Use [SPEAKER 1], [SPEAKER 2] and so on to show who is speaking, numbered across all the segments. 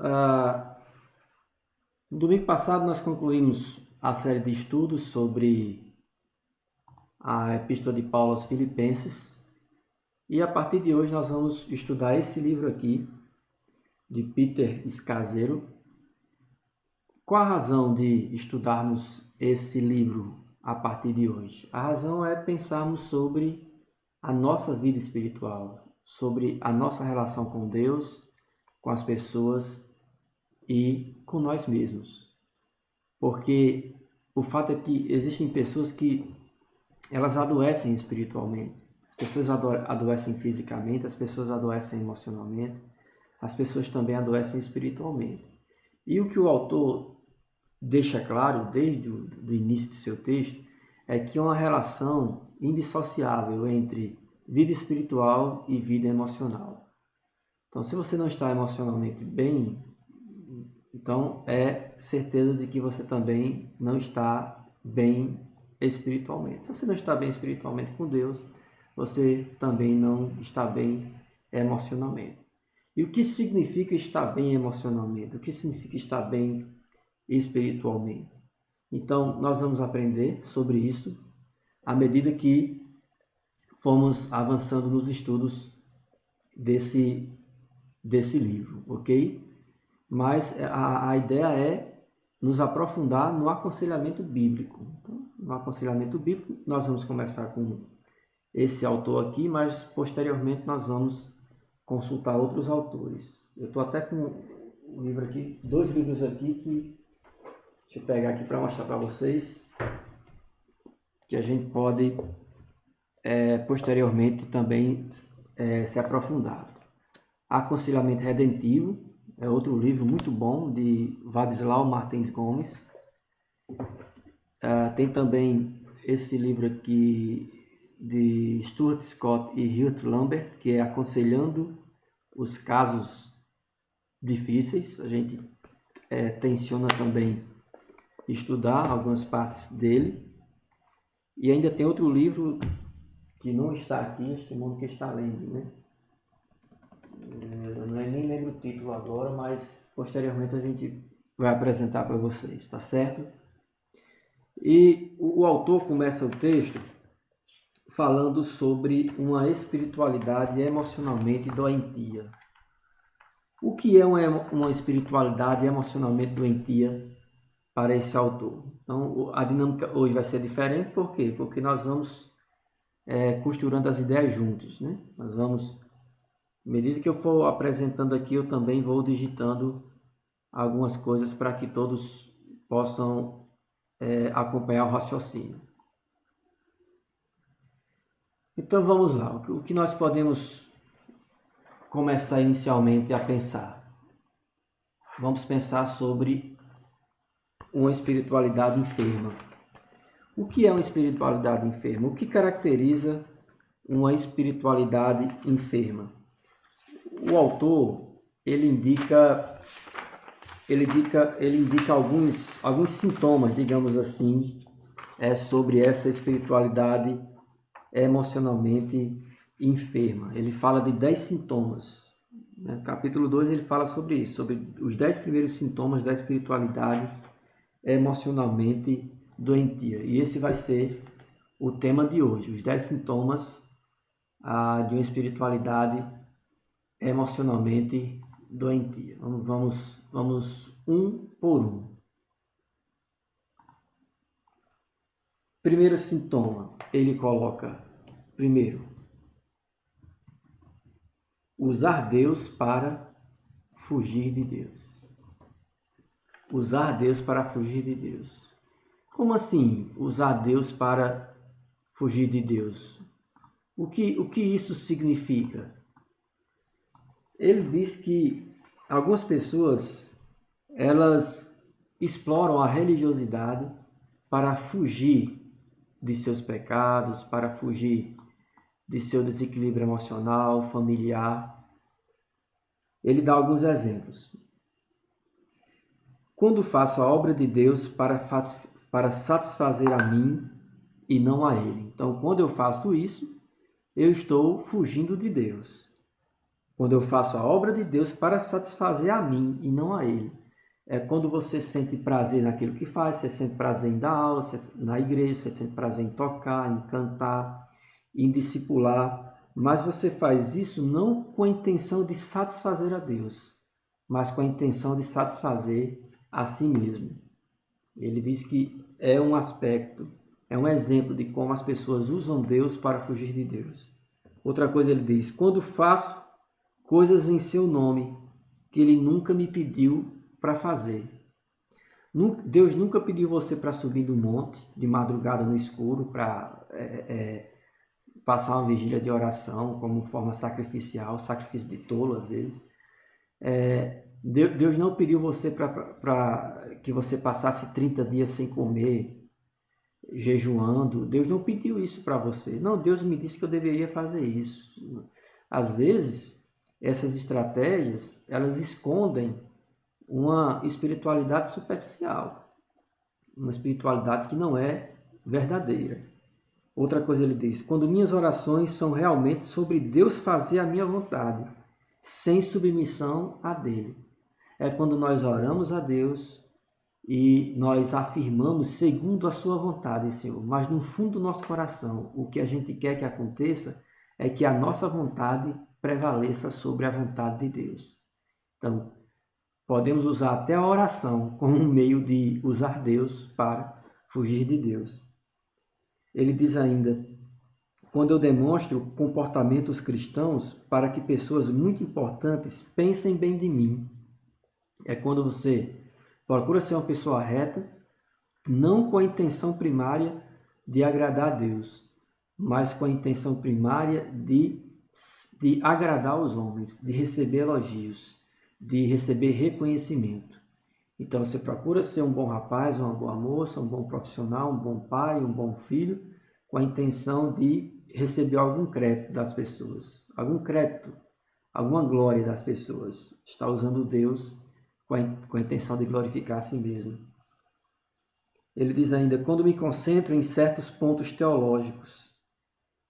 [SPEAKER 1] No domingo passado nós concluímos a série de estudos sobre a Epístola de Paulo aos Filipenses e a partir de hoje nós vamos estudar esse livro aqui de Peter Scazzero. Qual a razão de estudarmos esse livro a partir de hoje? A razão é pensarmos sobre a nossa vida espiritual, sobre a nossa relação com Deus, com as pessoas e com nós mesmos. Porque o fato é que existem pessoas que elas adoecem espiritualmente. As pessoas adoecem fisicamente, as pessoas adoecem emocionalmente, as pessoas também adoecem espiritualmente. E o que o autor deixa claro desde o início do seu texto é que há uma relação indissociável entre vida espiritual e vida emocional. Então, se você não está emocionalmente bem, então é certeza de que você também não está bem espiritualmente. Se você não está bem espiritualmente com Deus, você também não está bem emocionalmente. E o que significa estar bem emocionalmente? O que significa estar bem espiritualmente? Então, nós vamos aprender sobre isso à medida que formos avançando nos estudos desse livro, ok? Mas a ideia é nos aprofundar no aconselhamento bíblico. Então, no aconselhamento bíblico, nós vamos começar com esse autor aqui, mas posteriormente nós vamos consultar outros autores. Eu estou até com um livro aqui, dois livros aqui que deixa eu pegar aqui para mostrar para vocês que a gente pode posteriormente também se aprofundar. Aconselhamento Redentivo é outro livro muito bom de Vadislau Martins Gomes. Tem também esse livro aqui de Stuart Scott e Hugh Lambert, que é Aconselhando os Casos Difíceis. A gente tenciona também estudar algumas partes dele. E ainda tem outro livro que não está aqui, acho que o mundo que está lendo, né? Eu nem lembro o título agora, mas posteriormente a gente vai apresentar para vocês, tá certo? E o autor começa o texto falando sobre uma espiritualidade emocionalmente doentia. O que é uma espiritualidade emocionalmente doentia para esse autor? Então, a dinâmica hoje vai ser diferente, por quê? Porque nós vamos costurando as ideias juntos, né? Nós vamos, à medida que eu for apresentando aqui, eu também vou digitando algumas coisas para que todos possam acompanhar o raciocínio. Então vamos lá, o que nós podemos começar inicialmente a pensar? Vamos pensar sobre uma espiritualidade enferma. O que é uma espiritualidade enferma? O que caracteriza uma espiritualidade enferma? O autor ele indica alguns sintomas, digamos assim, sobre essa espiritualidade emocionalmente enferma. Ele fala de 10 sintomas. No capítulo 2 ele fala sobre isso, sobre os 10 primeiros sintomas da espiritualidade emocionalmente doentia. E esse vai ser o tema de hoje, os 10 sintomas de uma espiritualidade emocionalmente doentia. Vamos um por um. Primeiro sintoma, ele coloca, primeiro, usar Deus para fugir de Deus. Usar Deus para fugir de Deus. Como assim usar Deus para fugir de Deus? O que isso significa? Ele diz que algumas pessoas elas exploram a religiosidade para fugir de seus pecados, para fugir de seu desequilíbrio emocional, familiar. Ele dá alguns exemplos. Quando faço a obra de Deus para satisfazer a mim e não a Ele. Então, quando eu faço isso, eu estou fugindo de Deus. Quando eu faço a obra de Deus para satisfazer a mim e não a Ele. É quando você sente prazer naquilo que faz, você sente prazer em dar aula, na igreja, você sente prazer em tocar, em cantar, em discipular. Mas você faz isso não com a intenção de satisfazer a Deus, mas com a intenção de satisfazer a si mesmo. Ele diz que é um aspecto, é um exemplo de como as pessoas usam Deus para fugir de Deus. Outra coisa ele diz, quando faço coisas em seu nome, que ele nunca me pediu para fazer. Deus nunca pediu você para subir do monte, de madrugada no escuro, para passar uma vigília de oração como forma sacrificial, sacrifício de tolo às vezes. Deus não pediu você para que você passasse 30 dias sem comer, jejuando. Deus não pediu isso para você. Não, Deus me disse que eu deveria fazer isso. Às vezes, essas estratégias, elas escondem uma espiritualidade superficial, uma espiritualidade que não é verdadeira. Outra coisa ele diz, quando minhas orações são realmente sobre Deus fazer a minha vontade, sem submissão a dele. É quando nós oramos a Deus e nós afirmamos segundo a sua vontade, Senhor. Mas no fundo do nosso coração, o que a gente quer que aconteça é que a nossa vontade prevaleça sobre a vontade de Deus. Então, podemos usar até a oração como um meio de usar Deus para fugir de Deus. Ele diz ainda, quando eu demonstro comportamentos cristãos para que pessoas muito importantes pensem bem de mim, é quando você procura ser uma pessoa reta, não com a intenção primária de agradar a Deus, mas com a intenção primária de agradar os homens, de receber elogios, de receber reconhecimento. Então você procura ser um bom rapaz, uma boa moça, um bom profissional, um bom pai, um bom filho, com a intenção de receber algum crédito das pessoas, algum crédito, alguma glória das pessoas. Está usando Deus com a intenção de glorificar a si mesmo. Ele diz ainda, quando me concentro em certos pontos teológicos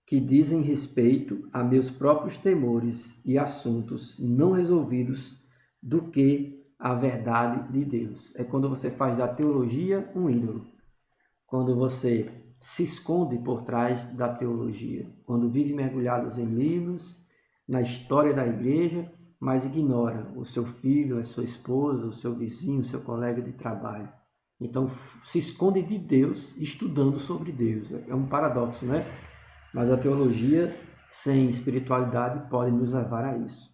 [SPEAKER 1] que dizem respeito a meus próprios temores e assuntos não resolvidos do que a verdade de Deus. É quando você faz da teologia um ídolo. Quando você se esconde por trás da teologia. Quando vive mergulhados em livros, na história da igreja, mas ignora o seu filho, a sua esposa, o seu vizinho, o seu colega de trabalho. Então, se esconde de Deus, estudando sobre Deus. É um paradoxo, né? Mas a teologia sem espiritualidade pode nos levar a isso.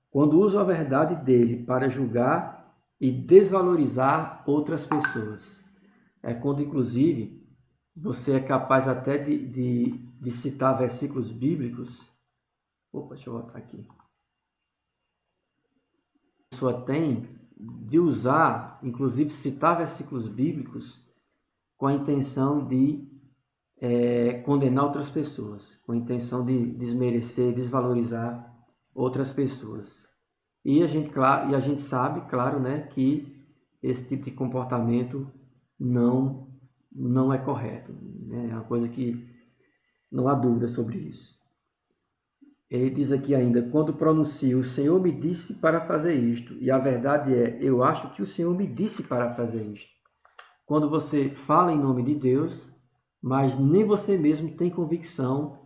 [SPEAKER 1] Quando uso a verdade dele para julgar e desvalorizar outras pessoas. É quando, inclusive, você é capaz até de citar versículos bíblicos. Opa, deixa eu voltar aqui. A pessoa tem de usar, inclusive citar versículos bíblicos com a intenção de condenar outras pessoas, com a intenção de desmerecer, desvalorizar outras pessoas. E a gente sabe, claro, né, que esse tipo de comportamento não é correto. Né? É uma coisa que não há dúvida sobre isso. Ele diz aqui ainda, quando pronuncio, o Senhor me disse para fazer isto, e a verdade é, eu acho que o Senhor me disse para fazer isto. Quando você fala em nome de Deus, mas nem você mesmo tem convicção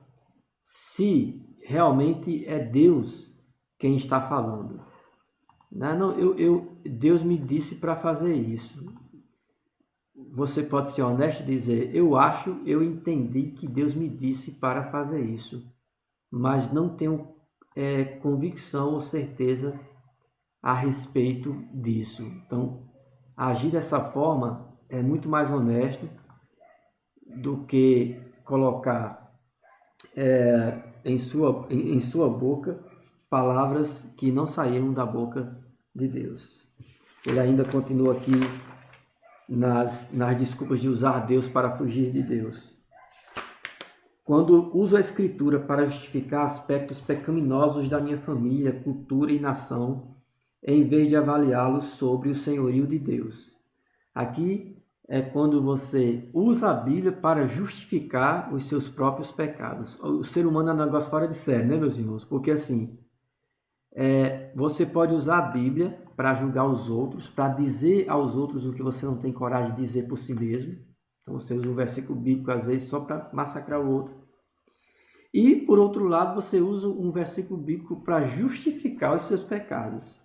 [SPEAKER 1] se realmente é Deus quem está falando. Não, Deus me disse para fazer isso. Você pode ser honesto e dizer, eu entendi que Deus me disse para fazer isso, mas não tenho convicção ou certeza a respeito disso. Então, agir dessa forma é muito mais honesto do que colocar em sua boca palavras que não saíram da boca de Deus. Ele ainda continua aqui nas desculpas de usar Deus para fugir de Deus. Quando uso a Escritura para justificar aspectos pecaminosos da minha família, cultura e nação, em vez de avaliá-los sobre o senhorio de Deus. Aqui é quando você usa a Bíblia para justificar os seus próprios pecados. O ser humano é um negócio fora de série, né, meus irmãos? Porque assim, você pode usar a Bíblia para julgar os outros, para dizer aos outros o que você não tem coragem de dizer por si mesmo. Então você usa um versículo bíblico às vezes só para massacrar o outro. E, por outro lado, você usa um versículo bíblico para justificar os seus pecados.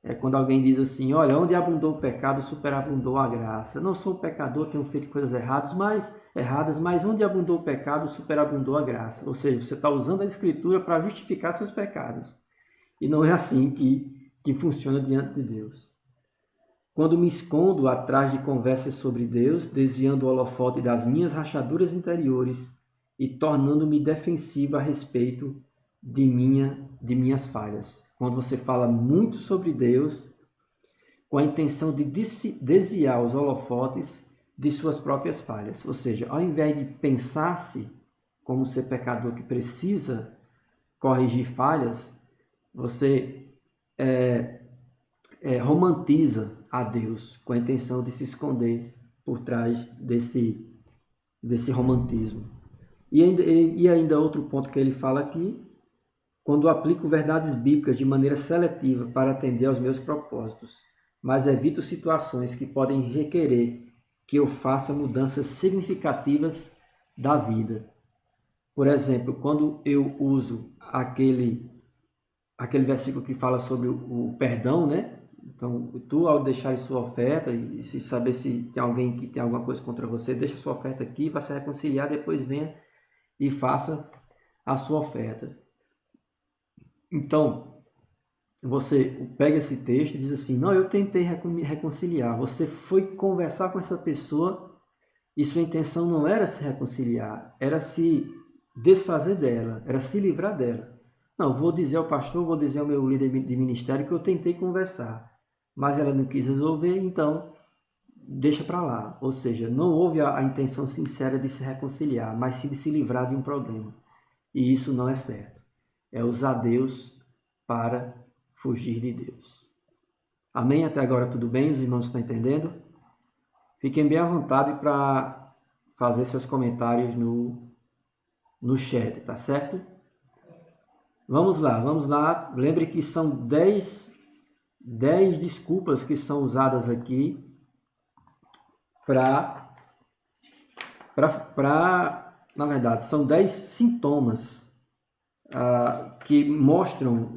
[SPEAKER 1] É quando alguém diz assim, olha, onde abundou o pecado, superabundou a graça. Eu não sou um pecador, tenho feito coisas erradas, mas onde abundou o pecado, superabundou a graça. Ou seja, você está usando a Escritura para justificar seus pecados. E não é assim que funciona diante de Deus. Quando me escondo atrás de conversas sobre Deus, desviando o holofote das minhas rachaduras interiores e tornando-me defensivo a respeito de minhas falhas. Quando você fala muito sobre Deus, com a intenção de desviar os holofotes de suas próprias falhas. Ou seja, ao invés de pensar-se como ser pecador que precisa corrigir falhas, você romantiza a Deus com a intenção de se esconder por trás desse romantismo. E ainda outro ponto que ele fala aqui, quando aplico verdades bíblicas de maneira seletiva para atender aos meus propósitos, mas evito situações que podem requerer que eu faça mudanças significativas da vida. Por exemplo, quando eu uso aquele versículo que fala sobre o perdão, né? Então, tu, ao deixar sua oferta e se saber se tem alguém que tem alguma coisa contra você, deixa sua oferta aqui, vai se reconciliar, depois venha e faça a sua oferta. Então, você pega esse texto e diz assim, não, eu tentei me reconciliar. Você foi conversar com essa pessoa e sua intenção não era se reconciliar, era se desfazer dela, era se livrar dela. Não, vou dizer ao pastor, vou dizer ao meu líder de ministério que eu tentei conversar, mas ela não quis resolver, então deixa para lá. Ou seja, não houve a intenção sincera de se reconciliar, mas sim de se livrar de um problema. E isso não é certo. É usar Deus para fugir de Deus. Amém? Até agora tudo bem? Os irmãos estão entendendo? Fiquem bem à vontade para fazer seus comentários no chat, tá certo? Vamos lá. Lembre que são 10 desculpas que são usadas aqui na verdade, são 10 sintomas que mostram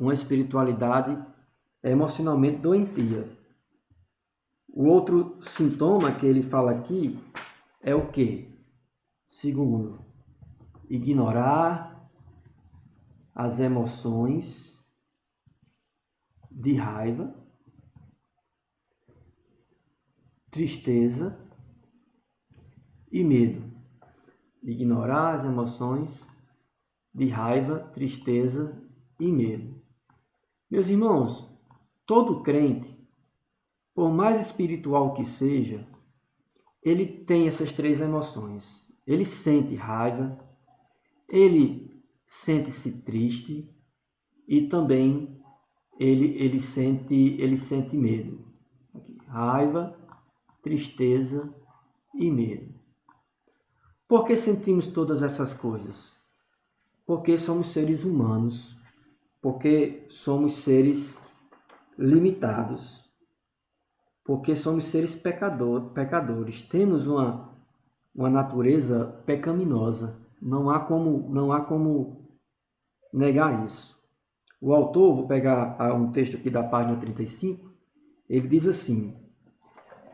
[SPEAKER 1] uma espiritualidade emocionalmente doentia. O outro sintoma que ele fala aqui é o quê? Segundo, ignorar as emoções de raiva, tristeza e medo. Ignorar as emoções de raiva, tristeza e medo. Meus irmãos, todo crente, por mais espiritual que seja, ele tem essas três emoções. Ele sente raiva, ele sente-se triste e também ele sente medo. Raiva, tristeza e medo. Por que sentimos todas essas coisas? Porque somos seres humanos, porque somos seres limitados, porque somos seres pecadores. Temos uma natureza pecaminosa. Não há como negar isso. O autor, vou pegar um texto aqui da página 35, ele diz assim: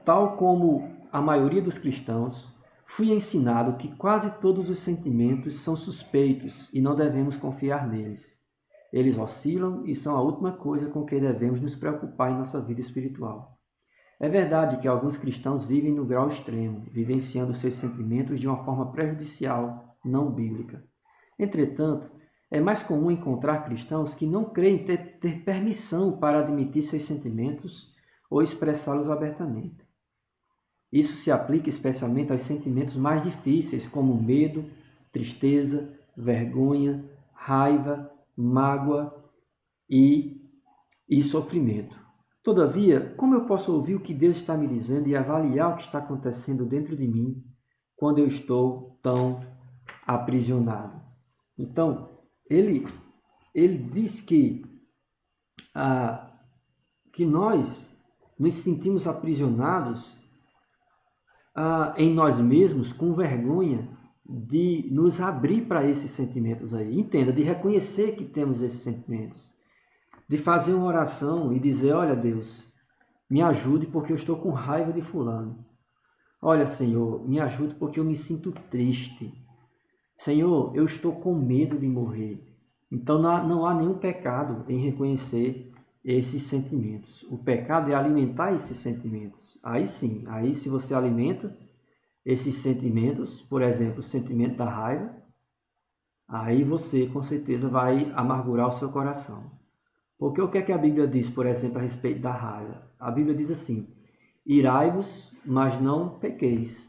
[SPEAKER 1] tal como a maioria dos cristãos, fui ensinado que quase todos os sentimentos são suspeitos e não devemos confiar neles. Eles oscilam e são a última coisa com que devemos nos preocupar em nossa vida espiritual. É verdade que alguns cristãos vivem no grau extremo, vivenciando seus sentimentos de uma forma prejudicial, não bíblica. Entretanto, é mais comum encontrar cristãos que não creem ter permissão para admitir seus sentimentos ou expressá-los abertamente. Isso se aplica especialmente aos sentimentos mais difíceis, como medo, tristeza, vergonha, raiva, mágoa e sofrimento. Todavia, como eu posso ouvir o que Deus está me dizendo e avaliar o que está acontecendo dentro de mim quando eu estou tão aprisionado? Então, ele diz que nós nos sentimos aprisionados em nós mesmos, com vergonha de nos abrir para esses sentimentos aí. Entenda, de reconhecer que temos esses sentimentos, de fazer uma oração e dizer: olha, Deus, me ajude porque eu estou com raiva de fulano. Olha, Senhor, me ajude porque eu me sinto triste. Senhor, eu estou com medo de morrer. Então não há nenhum pecado em reconhecer esses sentimentos. O pecado é alimentar esses sentimentos. Aí sim, aí se você alimenta esses sentimentos, por exemplo, o sentimento da raiva, aí você com certeza vai amargurar o seu coração. Porque o que é que a Bíblia diz, por exemplo, a respeito da raiva? A Bíblia diz assim: irai-vos, mas não pequeis.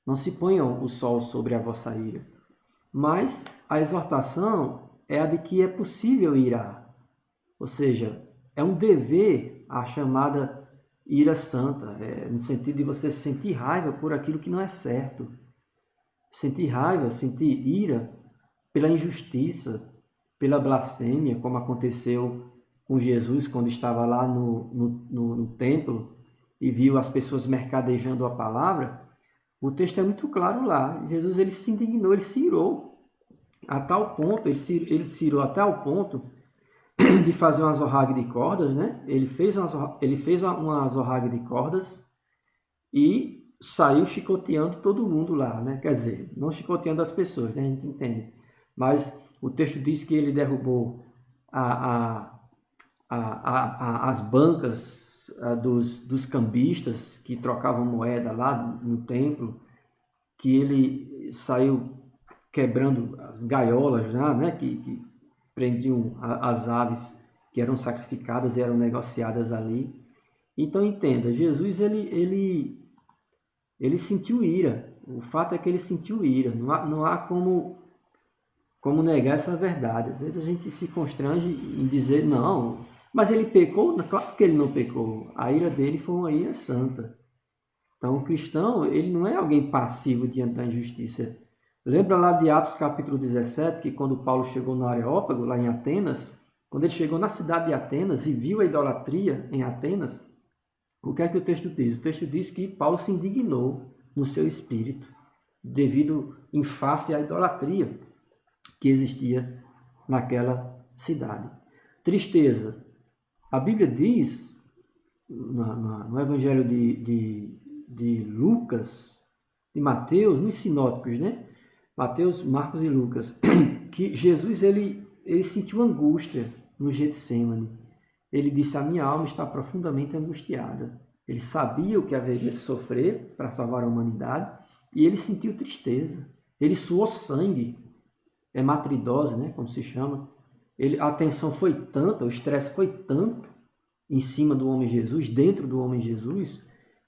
[SPEAKER 1] Não se ponham o sol sobre a vossa ira. Mas a exortação é a de que é possível irar. Ou seja, é um dever a chamada ira santa, no sentido de você sentir raiva por aquilo que não é certo. Sentir raiva, sentir ira pela injustiça, pela blasfêmia, como aconteceu com Jesus quando estava lá no templo e viu as pessoas mercadejando a palavra. O texto é muito claro lá. Jesus ele se indignou, ele se irou a tal ponto, ele se irou até o ponto de fazer uma zorrague de cordas, né? Ele fez uma zorrague de cordas e saiu chicoteando todo mundo lá, né? Quer dizer, não chicoteando as pessoas, né? A gente entende. Mas o texto diz que ele derrubou as bancas dos cambistas que trocavam moeda lá no templo, que ele saiu quebrando as gaiolas lá, né? Que prendiam as aves que eram sacrificadas e eram negociadas ali. Então entenda, Jesus ele sentiu ira. O fato é que ele sentiu ira. Não há como negar essa verdade. Às vezes a gente se constrange em dizer não, mas ele pecou? Claro que ele não pecou. A ira dele foi uma ira santa. Então o cristão ele não é alguém passivo diante da injustiça. Lembra lá de Atos capítulo 17, que quando Paulo chegou no Areópago, lá em Atenas, quando ele chegou na cidade de Atenas e viu a idolatria em Atenas, o que é que o texto diz? O texto diz que Paulo se indignou no seu espírito, devido em face à idolatria que existia naquela cidade. Tristeza. A Bíblia diz, no Evangelho de Lucas, de Mateus, nos sinóticos, né? Mateus, Marcos e Lucas, que Jesus ele sentiu angústia no Getsêmani. Ele disse: a minha alma está profundamente angustiada. Ele sabia o que haveria de sofrer para salvar a humanidade e ele sentiu tristeza. Ele suou sangue, hematridose, né, como se chama. A tensão foi tanta, o estresse foi tanto em cima do homem Jesus, dentro do homem Jesus,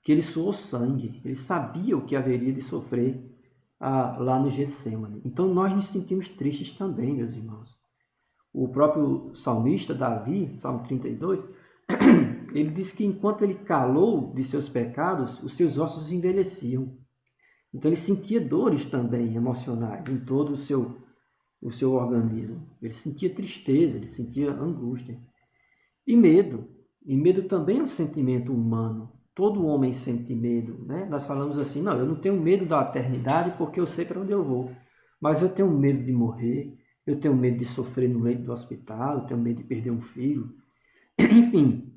[SPEAKER 1] que ele suou sangue. Ele sabia o que haveria de sofrer lá no Getsêmani. Então nós nos sentimos tristes também, meus irmãos. O próprio salmista Davi, Salmo 32, ele diz que enquanto ele calou de seus pecados, os seus ossos envelheciam. Então ele sentia dores também emocionais em todo o seu organismo. Ele sentia tristeza, ele sentia angústia. E medo. E medo também é um sentimento humano. Todo homem sente medo, né? Nós falamos assim: não, eu não tenho medo da eternidade porque eu sei para onde eu vou. Mas eu tenho medo de morrer, eu tenho medo de sofrer no leito do hospital, eu tenho medo de perder um filho. Enfim,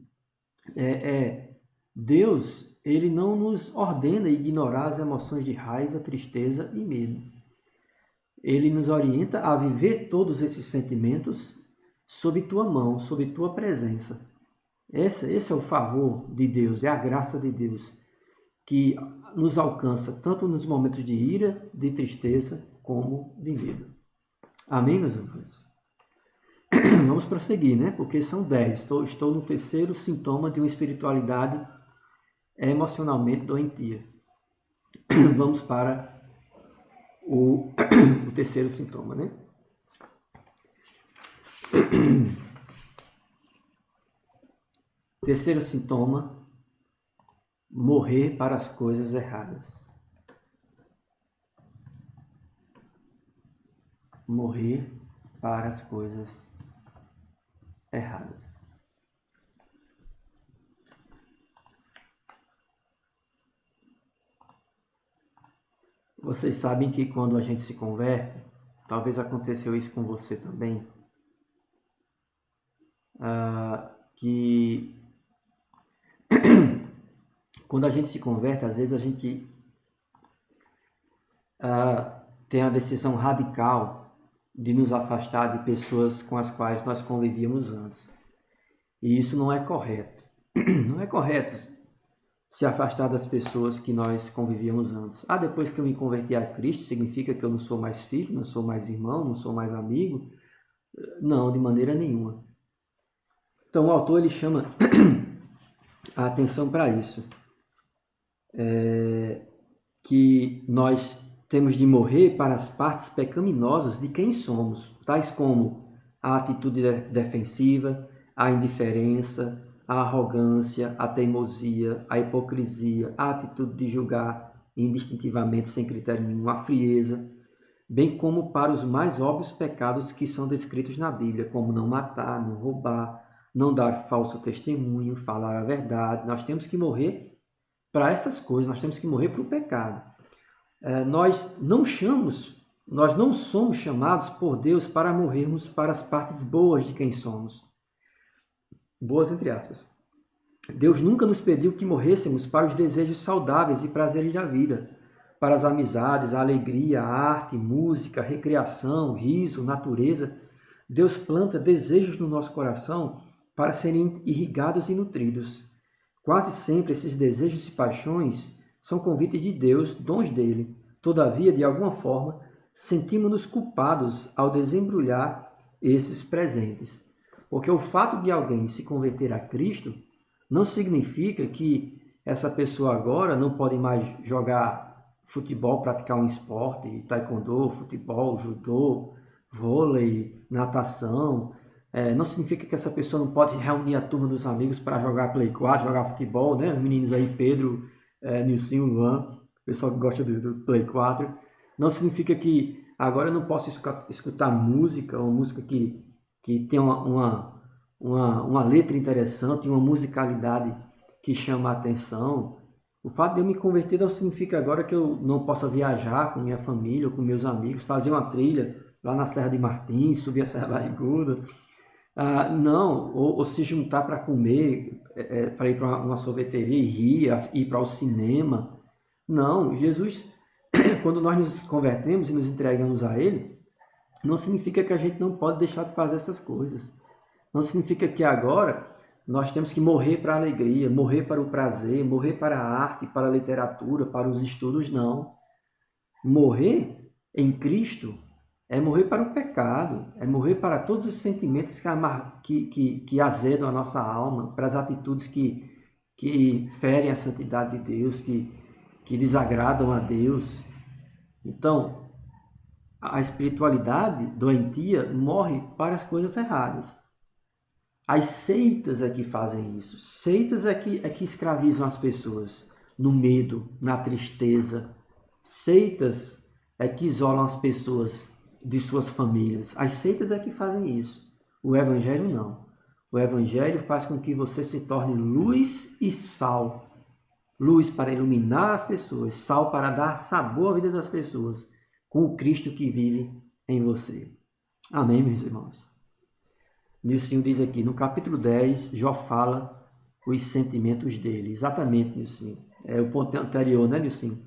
[SPEAKER 1] Deus, ele não nos ordena ignorar as emoções de raiva, tristeza e medo. Ele nos orienta a viver todos esses sentimentos sob tua mão, sob tua presença. Esse é o favor de Deus, é a graça de Deus que nos alcança tanto nos momentos de ira, de tristeza, como de medo. Amém, meus irmãos? Vamos prosseguir, né? Porque são 10. Estou no terceiro sintoma de uma espiritualidade emocionalmente doentia. Vamos para o terceiro sintoma, né? Terceiro sintoma, morrer para as coisas erradas. Morrer para as coisas erradas. Vocês sabem que quando a gente se converte, talvez aconteceu isso com você também, que quando a gente se converte, às vezes a gente tem a decisão radical de nos afastar de pessoas com as quais nós convivíamos antes. E isso não é correto. Não é correto se afastar das pessoas que nós convivíamos antes. Depois que eu me converti a Cristo, significa que eu não sou mais filho, não sou mais irmão, não sou mais amigo? Não, de maneira nenhuma. Então o autor ele chama a atenção para isso. Que nós temos de morrer para as partes pecaminosas de quem somos, tais como a atitude defensiva, a indiferença, a arrogância, a teimosia, a hipocrisia, a atitude de julgar indistintivamente sem critério nenhum, a frieza, bem como para os mais óbvios pecados que são descritos na Bíblia, como não matar, não roubar, não dar falso testemunho, falar a verdade. Nós temos que morrer para essas coisas, nós temos que morrer para o pecado. Nós não somos chamados por Deus para morrermos para as partes boas de quem somos. Boas entre aspas. Deus nunca nos pediu que morrêssemos para os desejos saudáveis e prazeres da vida, para as amizades, a alegria, a arte, música, recreação, riso, natureza. Deus planta desejos no nosso coração para serem irrigados e nutridos. Quase sempre esses desejos e paixões são convites de Deus, dons dele. Todavia, de alguma forma, sentimos-nos culpados ao desembrulhar esses presentes. Porque o fato de alguém se converter a Cristo não significa que essa pessoa agora não pode mais jogar futebol, praticar um esporte, taekwondo, futebol, judô, vôlei, natação. Não significa que essa pessoa não pode reunir a turma dos amigos para jogar Play 4, jogar futebol, né? Os meninos aí, Pedro, Nilcinho, Luan, o pessoal que gosta do Play 4. Não significa que agora eu não posso escutar música, uma música que tem uma letra interessante, uma musicalidade que chama a atenção. O fato de eu me converter não significa agora que eu não possa viajar com minha família ou com meus amigos, fazer uma trilha lá na Serra de Martins, subir a Serra Barriguda. Não, ou se juntar para comer, para ir para uma sorveteria e rir, ir para o cinema. Não, Jesus, quando nós nos convertemos e nos entregamos a Ele, não significa que a gente não pode deixar de fazer essas coisas. Não significa que agora nós temos que morrer para a alegria, morrer para o prazer, morrer para a arte, para a literatura, para os estudos, não. Morrer em Cristo é morrer para o pecado, é morrer para todos os sentimentos que azedam a nossa alma, para as atitudes que ferem a santidade de Deus, que desagradam a Deus. Então, a espiritualidade doentia morre para as coisas erradas. As seitas é que fazem isso. Seitas é que escravizam as pessoas no medo, na tristeza. Seitas é que isolam as pessoas de suas famílias. As seitas é que fazem isso. O Evangelho não. O Evangelho faz com que você se torne luz e sal. Luz para iluminar as pessoas, sal para dar sabor à vida das pessoas, com o Cristo que vive em você. Amém, meus irmãos? Nilcinho diz aqui, no capítulo 10, Jó fala os sentimentos dele. Exatamente, Nilcinho. É o ponto anterior, né, Nilcinho?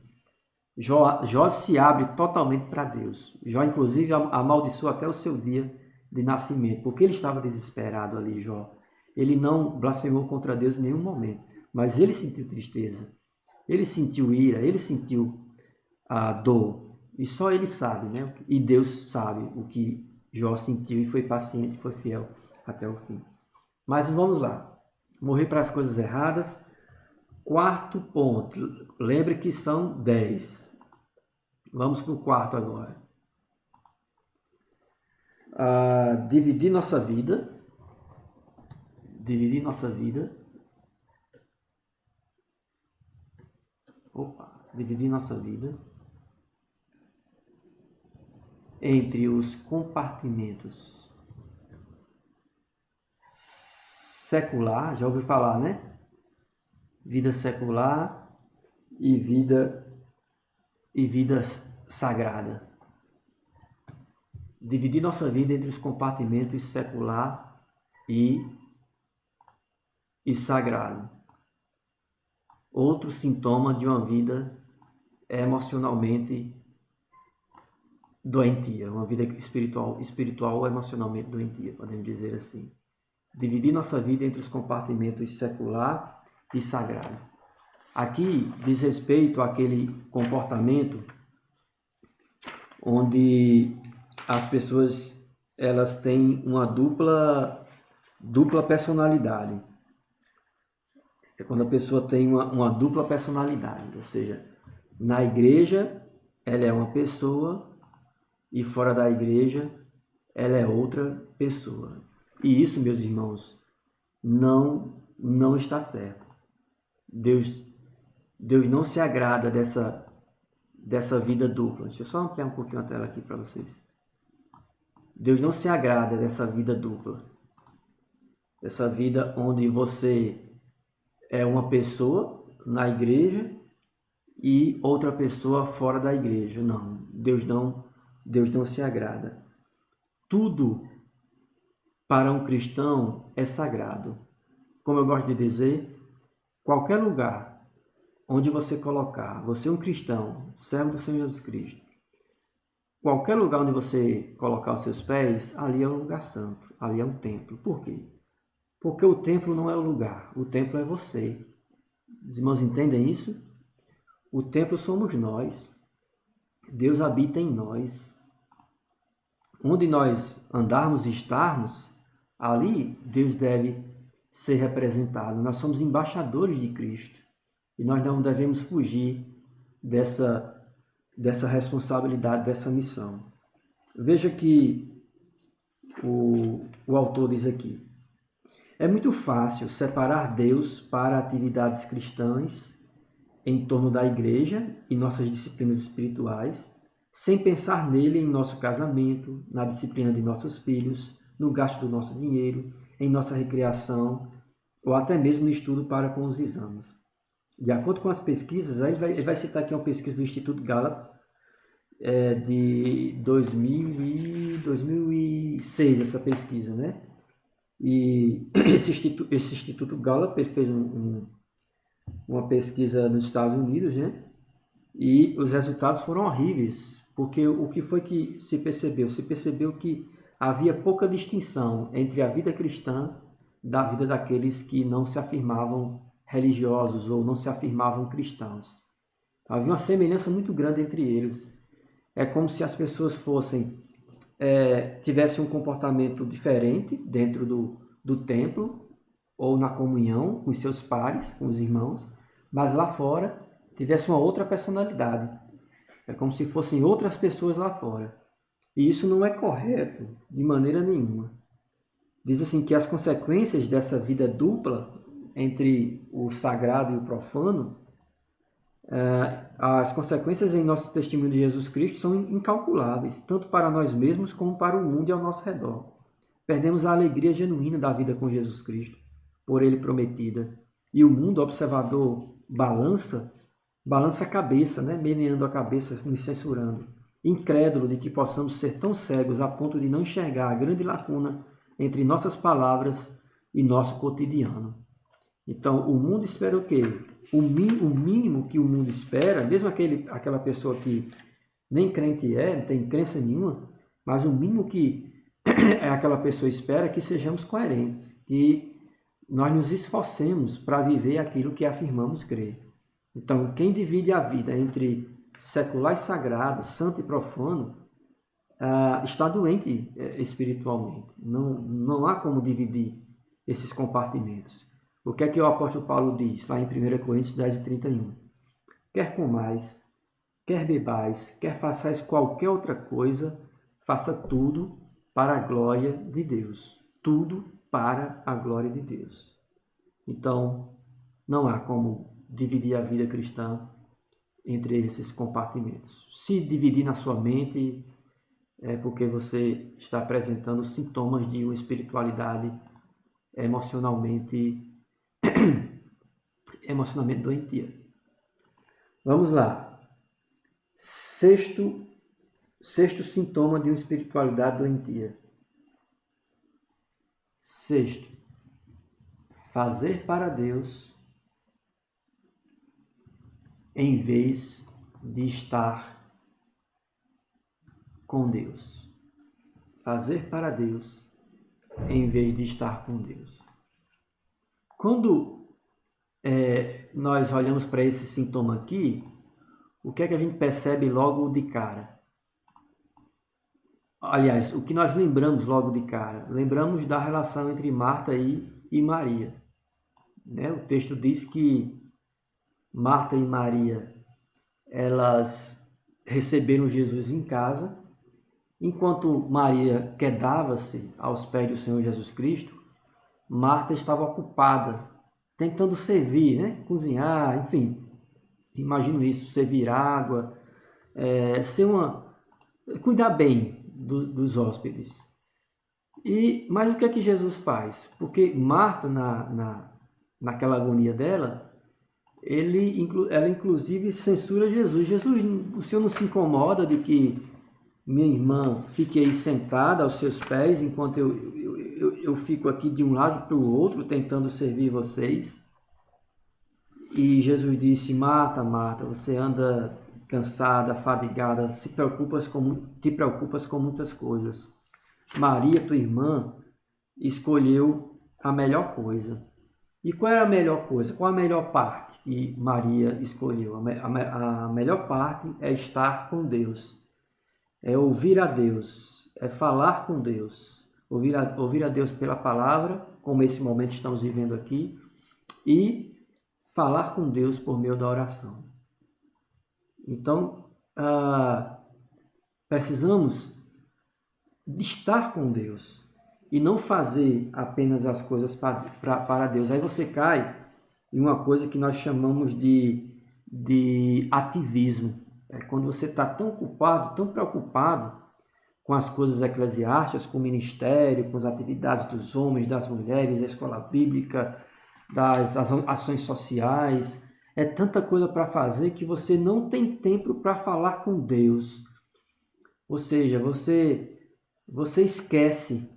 [SPEAKER 1] Jó se abre totalmente para Deus. Jó, inclusive, amaldiçoou até o seu dia de nascimento, porque ele estava desesperado ali, Jó. Ele não blasfemou contra Deus em nenhum momento, mas ele sentiu tristeza, ele sentiu ira, ele sentiu a dor, e só ele sabe, né? E Deus sabe o que Jó sentiu e foi paciente, foi fiel até o fim. Mas vamos lá, morrer para as coisas erradas. Quarto ponto, lembre que são 10. Vamos para o quarto agora. Dividir nossa vida dividir nossa vida entre os compartimentos secular, já ouviu falar, né? Vida secular e vida sagrada. Dividir nossa vida entre os compartimentos secular e sagrado. Outro sintoma de uma vida emocionalmente doentia, uma vida espiritual ou emocionalmente doentia, podemos dizer assim. Dividir nossa vida entre os compartimentos secular e sagrado. Aqui diz respeito àquele comportamento onde as pessoas elas têm uma dupla personalidade. É quando a pessoa tem uma dupla personalidade, ou seja, na igreja ela é uma pessoa e fora da igreja ela é outra pessoa. E isso, meus irmãos, não está certo. Deus não se agrada dessa vida dupla. Deixa eu só ampliar um pouquinho a tela aqui para vocês. Deus não se agrada dessa vida dupla. Essa vida onde você é uma pessoa na igreja e outra pessoa fora da igreja. Não, Deus não se agrada. Tudo para um cristão é sagrado. Como eu gosto de dizer, qualquer lugar onde você colocar, você é um cristão, servo do Senhor Jesus Cristo, qualquer lugar onde você colocar os seus pés, ali é um lugar santo, ali é um templo. Por quê? Porque o templo não é o lugar, o templo é você. Os irmãos entendem isso? O templo somos nós. Deus habita em nós. Onde nós andarmos e estarmos, ali Deus deve ser representado. Nós somos embaixadores de Cristo e nós não devemos fugir dessa responsabilidade, dessa missão. Veja que o autor diz aqui: é muito fácil separar Deus para atividades cristãs em torno da igreja e nossas disciplinas espirituais, sem pensar nele em nosso casamento, na disciplina de nossos filhos, no gasto do nosso dinheiro, em nossa recreação ou até mesmo no estudo para com os exames. De acordo com as pesquisas, ele vai citar aqui uma pesquisa do Instituto Gallup de 2006, essa pesquisa, né? E esse Instituto Gallup ele fez uma pesquisa nos Estados Unidos, né? E os resultados foram horríveis, porque o que foi que se percebeu? Se percebeu que havia pouca distinção entre a vida cristã da vida daqueles que não se afirmavam religiosos ou não se afirmavam cristãos. Havia uma semelhança muito grande entre eles. É como se as pessoas tivessem um comportamento diferente dentro do templo ou na comunhão com os seus pares, com os irmãos, mas lá fora tivesse uma outra personalidade. É como se fossem outras pessoas lá fora. E isso não é correto de maneira nenhuma. Diz assim que as consequências dessa vida dupla entre o sagrado e o profano, as consequências em nosso testemunho de Jesus Cristo são incalculáveis, tanto para nós mesmos como para o mundo e ao nosso redor. Perdemos a alegria genuína da vida com Jesus Cristo, por Ele prometida. E o mundo observador balança a cabeça, né? Meneando a cabeça, nos censurando. Incrédulo de que possamos ser tão cegos a ponto de não enxergar a grande lacuna entre nossas palavras e nosso cotidiano. Então, o mundo espera o quê? O mínimo que o mundo espera, mesmo aquela pessoa que nem crente não tem crença nenhuma, mas o mínimo que aquela pessoa espera é que sejamos coerentes, que nós nos esforcemos para viver aquilo que afirmamos crer. Então, quem divide a vida entre secular e sagrado, santo e profano, está doente espiritualmente. Não há como dividir esses compartimentos. O que é que o apóstolo Paulo diz lá em 1 Coríntios 10:31? Quer comais, quer bebais, quer façais qualquer outra coisa, faça tudo para a glória de Deus. Tudo para a glória de Deus. Então, não há como dividir a vida cristã entre esses compartimentos. Se dividir na sua mente, é porque você está apresentando sintomas de uma espiritualidade emocionalmente doentia. Vamos lá. Sexto sintoma de uma espiritualidade doentia. Sexto, fazer para Deus em vez de estar com Deus. Fazer para Deus em vez de estar com Deus. Quando nós olhamos para esse sintoma aqui, o que é que a gente percebe logo de cara? Aliás, o que nós lembramos logo de cara? Lembramos da relação entre Marta e Maria. Né? O texto diz que Marta e Maria, elas receberam Jesus em casa, enquanto Maria quedava-se aos pés do Senhor Jesus Cristo, Marta estava ocupada, tentando servir, né? Cozinhar, enfim. Imagino isso, servir água, cuidar bem dos hóspedes. Mas o que é que Jesus faz? Porque Marta, naquela agonia dela, ela inclusive censura Jesus. Jesus, o Senhor não se incomoda de que minha irmã fique aí sentada aos seus pés enquanto eu fico aqui de um lado para o outro tentando servir vocês? E Jesus disse: Marta, Marta, você anda cansada, fadigada, te preocupas com muitas coisas. Maria, tua irmã, escolheu a melhor coisa. E qual era a melhor coisa? Qual a melhor parte que Maria escolheu? A melhor parte é estar com Deus, é ouvir a Deus, é falar com Deus, ouvir a Deus pela palavra, como esse momento estamos vivendo aqui, e falar com Deus por meio da oração. Então, precisamos de estar com Deus e não fazer apenas as coisas para Deus. Aí você cai em uma coisa que nós chamamos de ativismo. É quando você está tão ocupado, tão preocupado com as coisas eclesiásticas, com o ministério, com as atividades dos homens, das mulheres, a escola bíblica, das ações sociais. É tanta coisa para fazer que você não tem tempo para falar com Deus. Ou seja, você esquece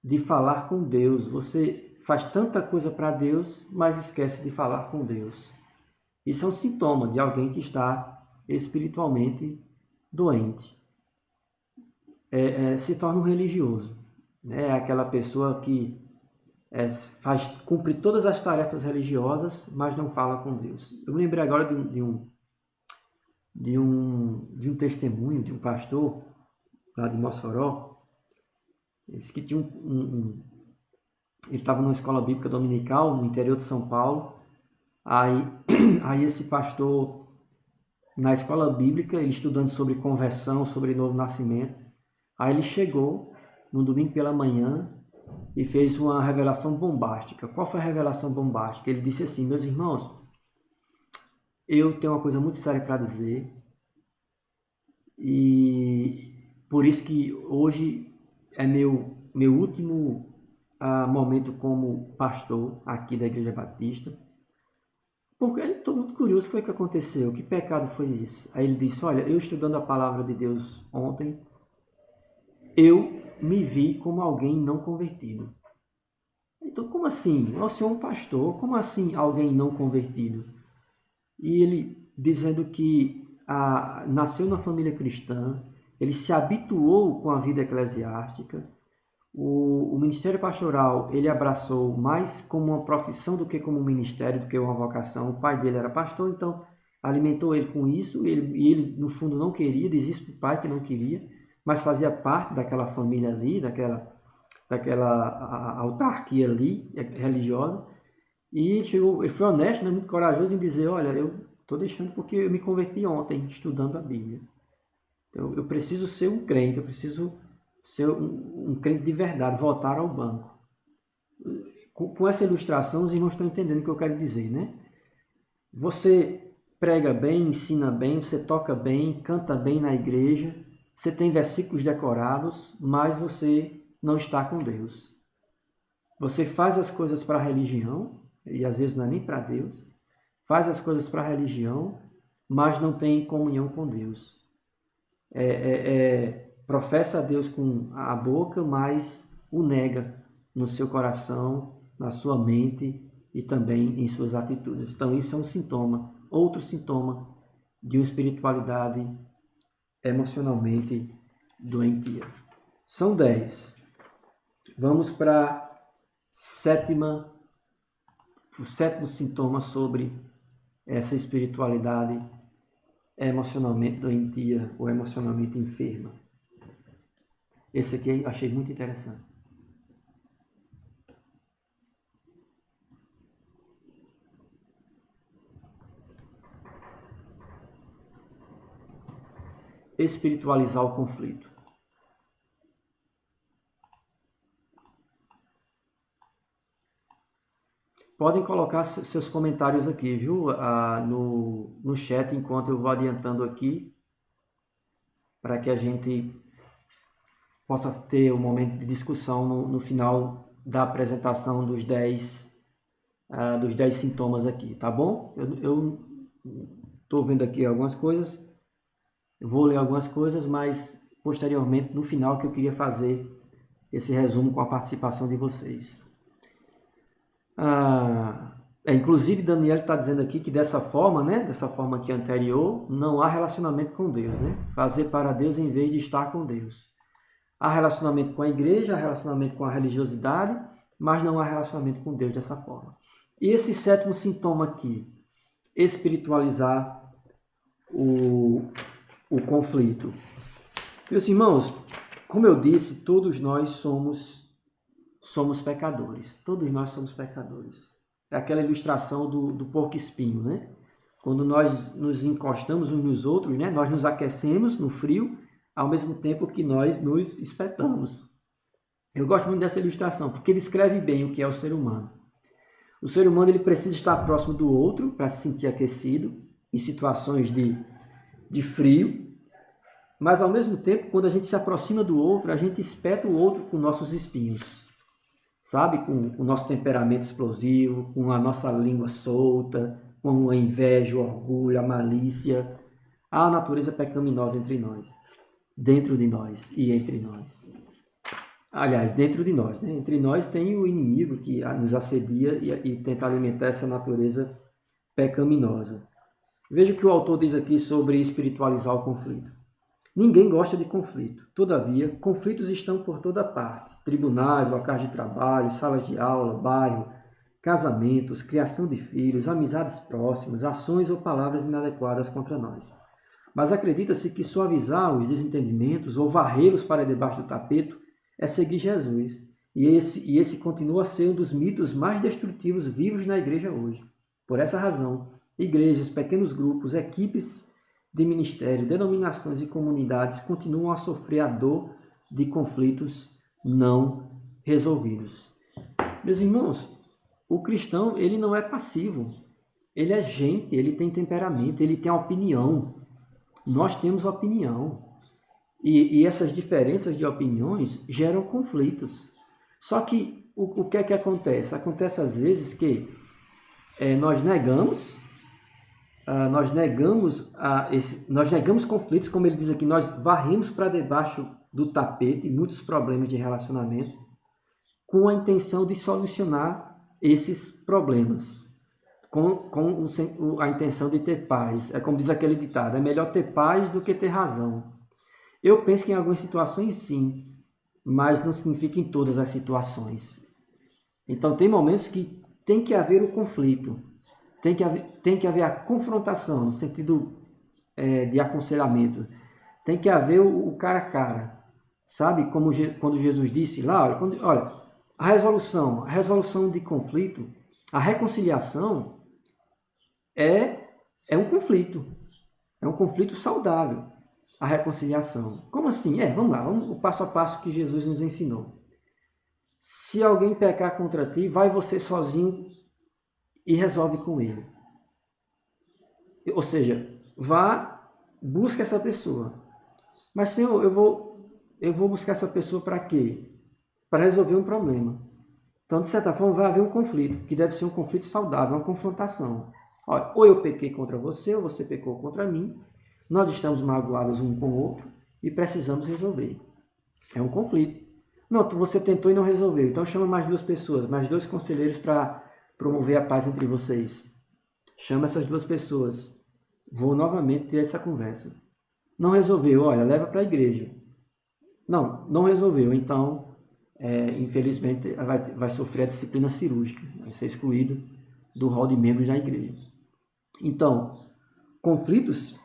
[SPEAKER 1] de falar com Deus. Você faz tanta coisa para Deus, mas esquece de falar com Deus. Isso é um sintoma de alguém que está espiritualmente doente. Se torna um religioso. Né? É aquela pessoa que cumpre todas as tarefas religiosas, mas não fala com Deus. Eu me lembrei agora de um testemunho de um pastor lá de Mossoró. Ele disse que tinha ele estava numa escola bíblica dominical no interior de São Paulo. Aí esse pastor, na escola bíblica, ele estudando sobre conversão, sobre novo nascimento, aí ele chegou no domingo pela manhã e fez uma revelação bombástica. Qual foi a revelação bombástica? Ele disse assim: meus irmãos, eu tenho uma coisa muito séria para dizer, e por isso que hoje é meu último momento como pastor aqui da Igreja Batista. Porque eu estou muito curioso o que foi que aconteceu, que pecado foi esse? Aí ele disse: olha, eu estudando a palavra de Deus ontem, eu me vi como alguém não convertido. Então, como assim? O senhor é um pastor, como assim alguém não convertido? E ele dizendo que nasceu na família cristã, ele se habituou com a vida eclesiástica, o ministério pastoral ele abraçou mais como uma profissão do que como um ministério, do que uma vocação. O pai dele era pastor, então alimentou ele com isso, e ele no fundo não queria, dizia isso para o pai que não queria, mas fazia parte daquela família ali, daquela autarquia ali, religiosa, e ele foi honesto, né, muito corajoso em dizer: olha, eu estou deixando porque eu me converti ontem, estudando a Bíblia. Então, eu preciso ser um crente, eu preciso ser um crente de verdade, voltar ao banco. Com essa ilustração, os irmãos estão entendendo o que eu quero dizer, né? Você prega bem, ensina bem, você toca bem, canta bem na igreja, você tem versículos decorados, mas você não está com Deus. Você faz as coisas para a religião, e às vezes não é nem para Deus, faz as coisas para a religião, mas não tem comunhão com Deus. Professa a Deus com a boca, mas o nega no seu coração, na sua mente e também em suas atitudes. Então isso é um sintoma, outro sintoma de uma espiritualidade emocionalmente doentia. São 10. Vamos para o sétimo sintoma sobre essa espiritualidade emocionalmente doentia ou emocionalmente enferma. Esse aqui eu achei muito interessante. Espiritualizar o conflito. Podem colocar seus comentários aqui, viu? No chat, enquanto eu vou adiantando aqui, para que a gente possa ter um momento de discussão no final da apresentação dos 10 sintomas aqui, tá bom? Eu estou vendo aqui algumas coisas, eu vou ler algumas coisas, mas posteriormente, no final, que eu queria fazer esse resumo com a participação de vocês. Inclusive, Daniel está dizendo aqui que dessa forma, né, dessa forma aqui anterior, não há relacionamento com Deus, né? Fazer para Deus em vez de estar com Deus. Há relacionamento com a igreja, há relacionamento com a religiosidade, mas não há relacionamento com Deus dessa forma. E esse sétimo sintoma aqui, espiritualizar o conflito. Meus irmãos, como eu disse, todos nós somos pecadores. Todos nós somos pecadores. É aquela ilustração do porco-espinho, né? Quando nós nos encostamos uns nos outros, né? Nós nos aquecemos no frio, ao mesmo tempo que nós nos espetamos. Eu gosto muito dessa ilustração, porque descreve bem o que é o ser humano. O ser humano ele precisa estar próximo do outro para se sentir aquecido em situações de frio, mas ao mesmo tempo, quando a gente se aproxima do outro, a gente espeta o outro com nossos espinhos. Sabe, com o nosso temperamento explosivo, com a nossa língua solta, com a inveja, o orgulho, a malícia, a natureza pecaminosa entre nós, dentro de nós e entre nós. Aliás, dentro de nós, né? Entre nós tem o inimigo que nos assedia e tenta alimentar essa natureza pecaminosa. Veja o que o autor diz aqui sobre espiritualizar o conflito. Ninguém gosta de conflito. Todavia, conflitos estão por toda parte. Tribunais, locais de trabalho, salas de aula, bairro, casamentos, criação de filhos, amizades próximas, ações ou palavras inadequadas contra nós. Mas acredita-se que suavizar os desentendimentos ou varrê-los para debaixo do tapete é seguir Jesus. E esse continua a ser um dos mitos mais destrutivos vivos na igreja hoje. Por essa razão, igrejas, pequenos grupos, equipes de ministério, denominações e comunidades continuam a sofrer a dor de conflitos não resolvidos. Meus irmãos, o cristão ele não é passivo, ele é gente, ele tem temperamento, ele tem opinião. Nós temos opinião. E essas diferenças de opiniões geram conflitos. Só que o que é que acontece? Acontece às vezes que nós negamos conflitos, como ele diz aqui, nós varremos para debaixo do tapete muitos problemas de relacionamento com a intenção de solucionar esses problemas, com a intenção de ter paz. É como diz aquele ditado, é melhor ter paz do que ter razão. Eu penso que em algumas situações sim, mas não significa em todas as situações. Então tem momentos que tem que haver o conflito, tem que haver a confrontação, no sentido de aconselhamento. Tem que haver o cara a cara. Sabe, como quando Jesus disse lá, olha, a resolução de conflito, a reconciliação é um conflito. É um conflito saudável, a reconciliação. Como assim? Vamos lá, o passo a passo que Jesus nos ensinou. Se alguém pecar contra ti, vai você sozinho e resolve com ele. Ou seja, vá, busque essa pessoa. Mas, Senhor, eu vou buscar essa pessoa para quê? Para resolver um problema. Então, de certa forma, vai haver um conflito, que deve ser um conflito saudável, uma confrontação. Olha, ou eu pequei contra você, ou você pecou contra mim, nós estamos magoados um com o outro e precisamos resolver. É um conflito. Não, você tentou e não resolveu. Então chama mais duas pessoas, mais dois conselheiros para promover a paz entre vocês. Chama essas duas pessoas. Vou novamente ter essa conversa. Não resolveu, olha, leva para a igreja. Não resolveu. Então, infelizmente, vai sofrer a disciplina cirúrgica. Vai ser excluído do rol de membros da igreja. Então, conflitos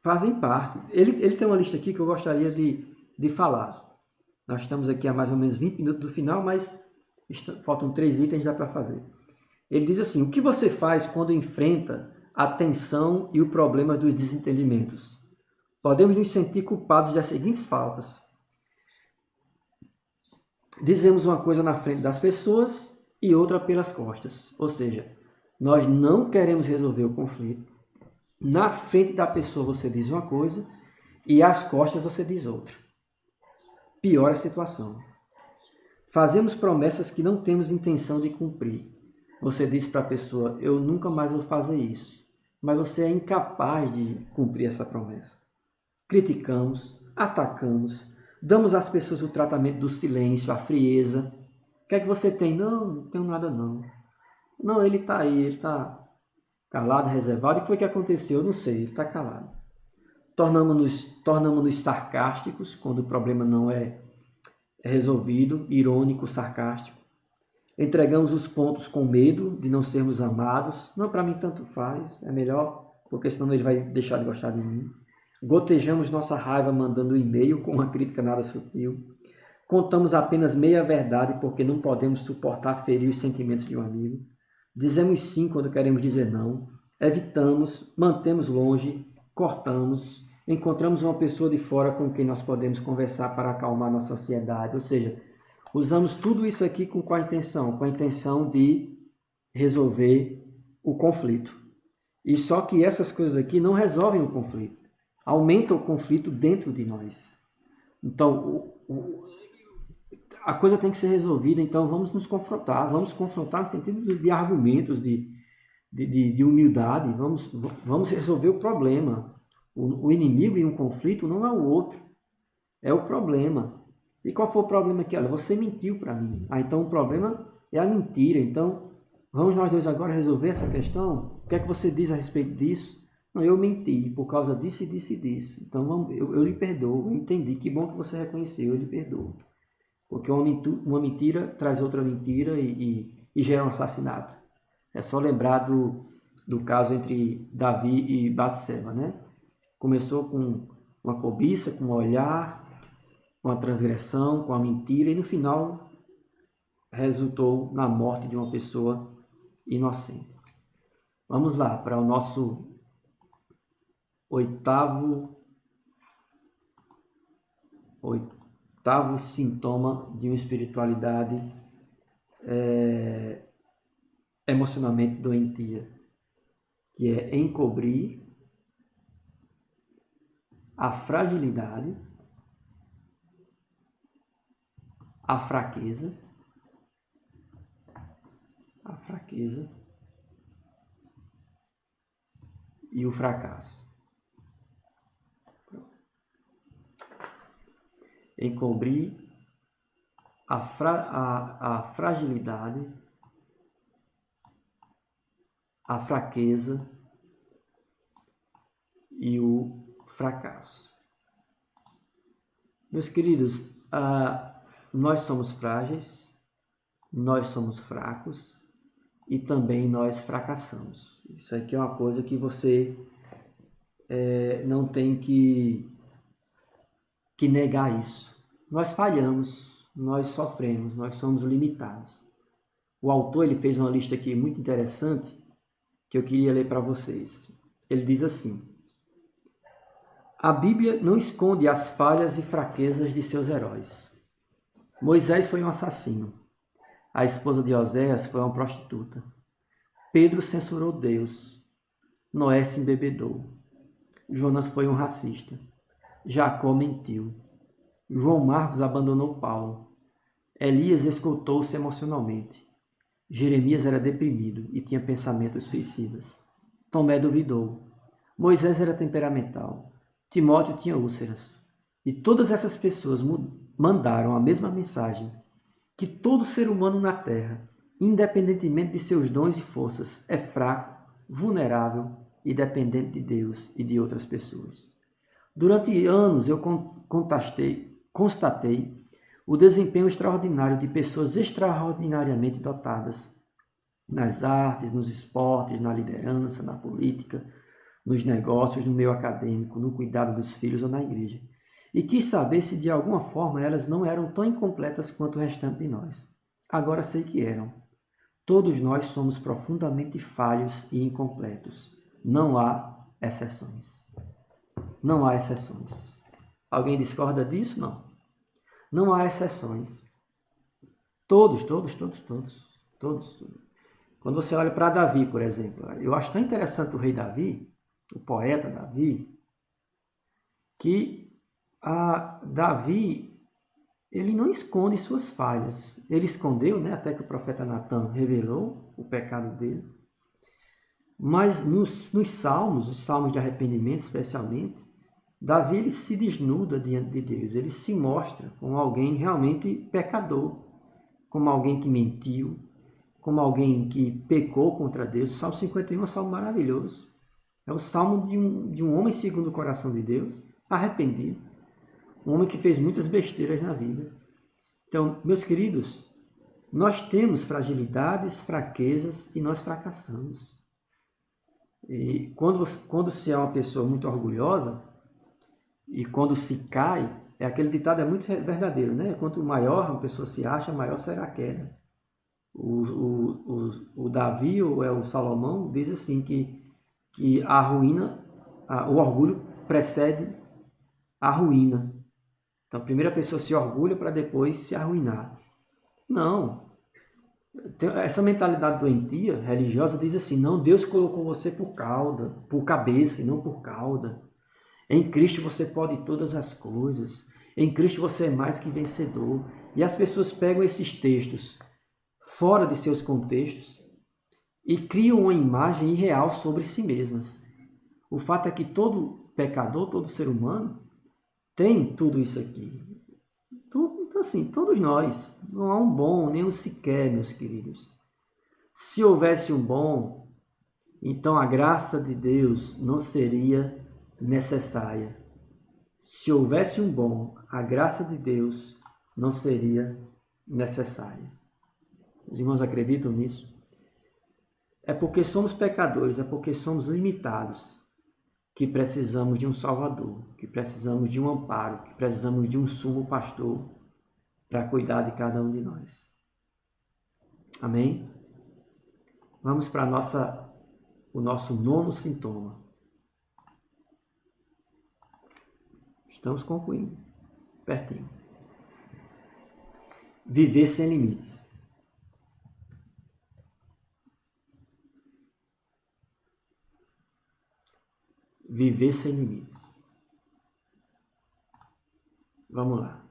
[SPEAKER 1] fazem parte. Ele tem uma lista aqui que eu gostaria de falar. Nós estamos aqui há mais ou menos 20 minutos do final, mas faltam 3 itens, dá para fazer. Ele diz assim: o que você faz quando enfrenta a tensão e o problema dos desentendimentos? Podemos nos sentir culpados das seguintes faltas. Dizemos uma coisa na frente das pessoas e outra pelas costas. Ou seja, nós não queremos resolver o conflito. Na frente da pessoa você diz uma coisa e às costas você diz outra. Piora a situação. Fazemos promessas que não temos intenção de cumprir. Você diz para a pessoa: eu nunca mais vou fazer isso. Mas você é incapaz de cumprir essa promessa. Criticamos, atacamos, damos às pessoas o tratamento do silêncio, a frieza. O que é que você tem? Não tenho nada não. Não, ele está aí, ele está calado, reservado. O que foi que aconteceu? Eu não sei, ele está calado. Tornamos-nos sarcásticos quando o problema não é resolvido, irônico, sarcástico. Entregamos os pontos com medo de não sermos amados. Não, para mim tanto faz, é melhor, porque senão ele vai deixar de gostar de mim. Gotejamos nossa raiva mandando um e-mail com uma crítica nada sutil. Contamos apenas meia verdade porque não podemos suportar ferir os sentimentos de um amigo. Dizemos sim quando queremos dizer não. Evitamos, mantemos longe, cortamos. Encontramos uma pessoa de fora com quem nós podemos conversar para acalmar nossa ansiedade. Ou seja, usamos tudo isso aqui com qual intenção? Com a intenção de resolver o conflito. E só que essas coisas aqui não resolvem o conflito. Aumentam o conflito dentro de nós. Então, a coisa tem que ser resolvida, então vamos nos confrontar. Vamos confrontar no sentido de argumentos, de humildade. Vamos resolver o problema. O inimigo em um conflito não é o outro, é o problema. E qual foi o problema aqui? Olha, você mentiu para mim. Então o problema é a mentira. Então, vamos nós dois agora resolver essa questão? O que é que você diz a respeito disso? Não, eu menti por causa disso e disso e disso. Então eu lhe perdoo, eu entendi. Que bom que você reconheceu, eu lhe perdoo. Porque uma mentira traz outra mentira e gera um assassinato. É só lembrar do caso entre Davi e Batseba, né? Começou com uma cobiça, com um olhar, com a transgressão, com a mentira, e no final resultou na morte de uma pessoa inocente. Vamos lá para o nosso oitavo sintoma de uma espiritualidade emocionalmente doentia, que é encobrir a fragilidade, a fraqueza e o fracasso. Encobrir a fragilidade, a fraqueza e o fracasso. Meus queridos, nós somos frágeis, nós somos fracos e também nós fracassamos. Isso aqui é uma coisa que você não tem que negar isso. Nós falhamos, nós sofremos, nós somos limitados. O autor ele fez uma lista aqui muito interessante que eu queria ler para vocês. Ele diz assim: a Bíblia não esconde as falhas e fraquezas de seus heróis. Moisés foi um assassino. A esposa de Oséias foi uma prostituta. Pedro censurou Deus. Noé se embebedou. Jonas foi um racista. Jacó mentiu. João Marcos abandonou Paulo. Elias escutou-se emocionalmente. Jeremias era deprimido e tinha pensamentos suicidas. Tomé duvidou. Moisés era temperamental. Timóteo tinha úlceras. E todas essas pessoas mandaram a mesma mensagem, que todo ser humano na Terra, independentemente de seus dons e forças, é fraco, vulnerável e dependente de Deus e de outras pessoas. Durante anos eu constatei o desempenho extraordinário de pessoas extraordinariamente dotadas nas artes, nos esportes, na liderança, na política, nos negócios, no meio acadêmico, no cuidado dos filhos ou na igreja. E quis saber se de alguma forma elas não eram tão incompletas quanto o restante de nós. Agora sei que eram. Todos nós somos profundamente falhos e incompletos. Não há exceções. Não há exceções. Alguém discorda disso? Não. Não há exceções. Todos. Quando você olha para Davi, por exemplo, eu acho tão interessante o rei Davi, o poeta Davi, que Davi, ele não esconde suas falhas. Ele escondeu, né, até que o profeta Natan revelou o pecado dele. Mas nos salmos, os salmos de arrependimento especialmente, Davi ele se desnuda diante de Deus. Ele se mostra como alguém realmente pecador, como alguém que mentiu, como alguém que pecou contra Deus. O Salmo 51 é um salmo maravilhoso. É o salmo de um homem segundo o coração de Deus, arrependido. Um homem que fez muitas besteiras na vida. Então, meus queridos, nós temos fragilidades, fraquezas e nós fracassamos. E quando se é uma pessoa muito orgulhosa e quando se cai, aquele ditado é muito verdadeiro, né? Quanto maior uma pessoa se acha, maior será a queda. O Davi, ou é o Salomão, diz assim que a ruína, o orgulho precede a ruína. Então, primeiro a pessoa se orgulha para depois se arruinar. Não. Essa mentalidade doentia, religiosa, diz assim, não, Deus colocou você por cabeça e não por cauda. Em Cristo você pode todas as coisas. Em Cristo você é mais que vencedor. E as pessoas pegam esses textos fora de seus contextos e criam uma imagem irreal sobre si mesmas. O fato é que todo pecador, todo ser humano, tem tudo isso aqui. Então, assim, todos nós. Não há um bom, nem um sequer, meus queridos. Se houvesse um bom, então a graça de Deus não seria necessária. Se houvesse um bom, a graça de Deus não seria necessária. Os irmãos acreditam nisso? É porque somos pecadores, é porque somos limitados, que precisamos de um Salvador, que precisamos de um amparo, que precisamos de um sumo pastor para cuidar de cada um de nós. Amém? Vamos para o nosso nono sintoma. Estamos concluindo. Pertinho. Viver sem limites. Viver sem limites. Vamos lá.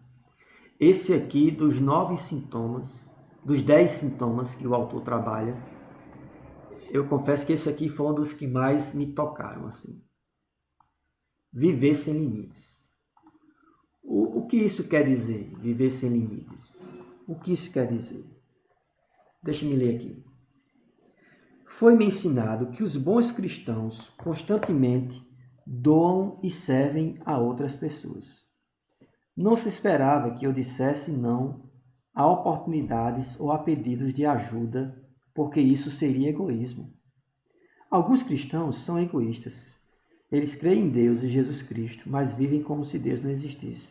[SPEAKER 1] Esse aqui, dos 9 sintomas, dos 10 sintomas que o autor trabalha, eu confesso que esse aqui foi um dos que mais me tocaram, assim. Viver sem limites. O que isso quer dizer, viver sem limites? O que isso quer dizer? Deixa-me ler aqui. Foi-me ensinado que os bons cristãos constantemente doam e servem a outras pessoas. Não se esperava que eu dissesse não a oportunidades ou a pedidos de ajuda, porque isso seria egoísmo. Alguns cristãos são egoístas. Eles creem em Deus e Jesus Cristo, mas vivem como se Deus não existisse.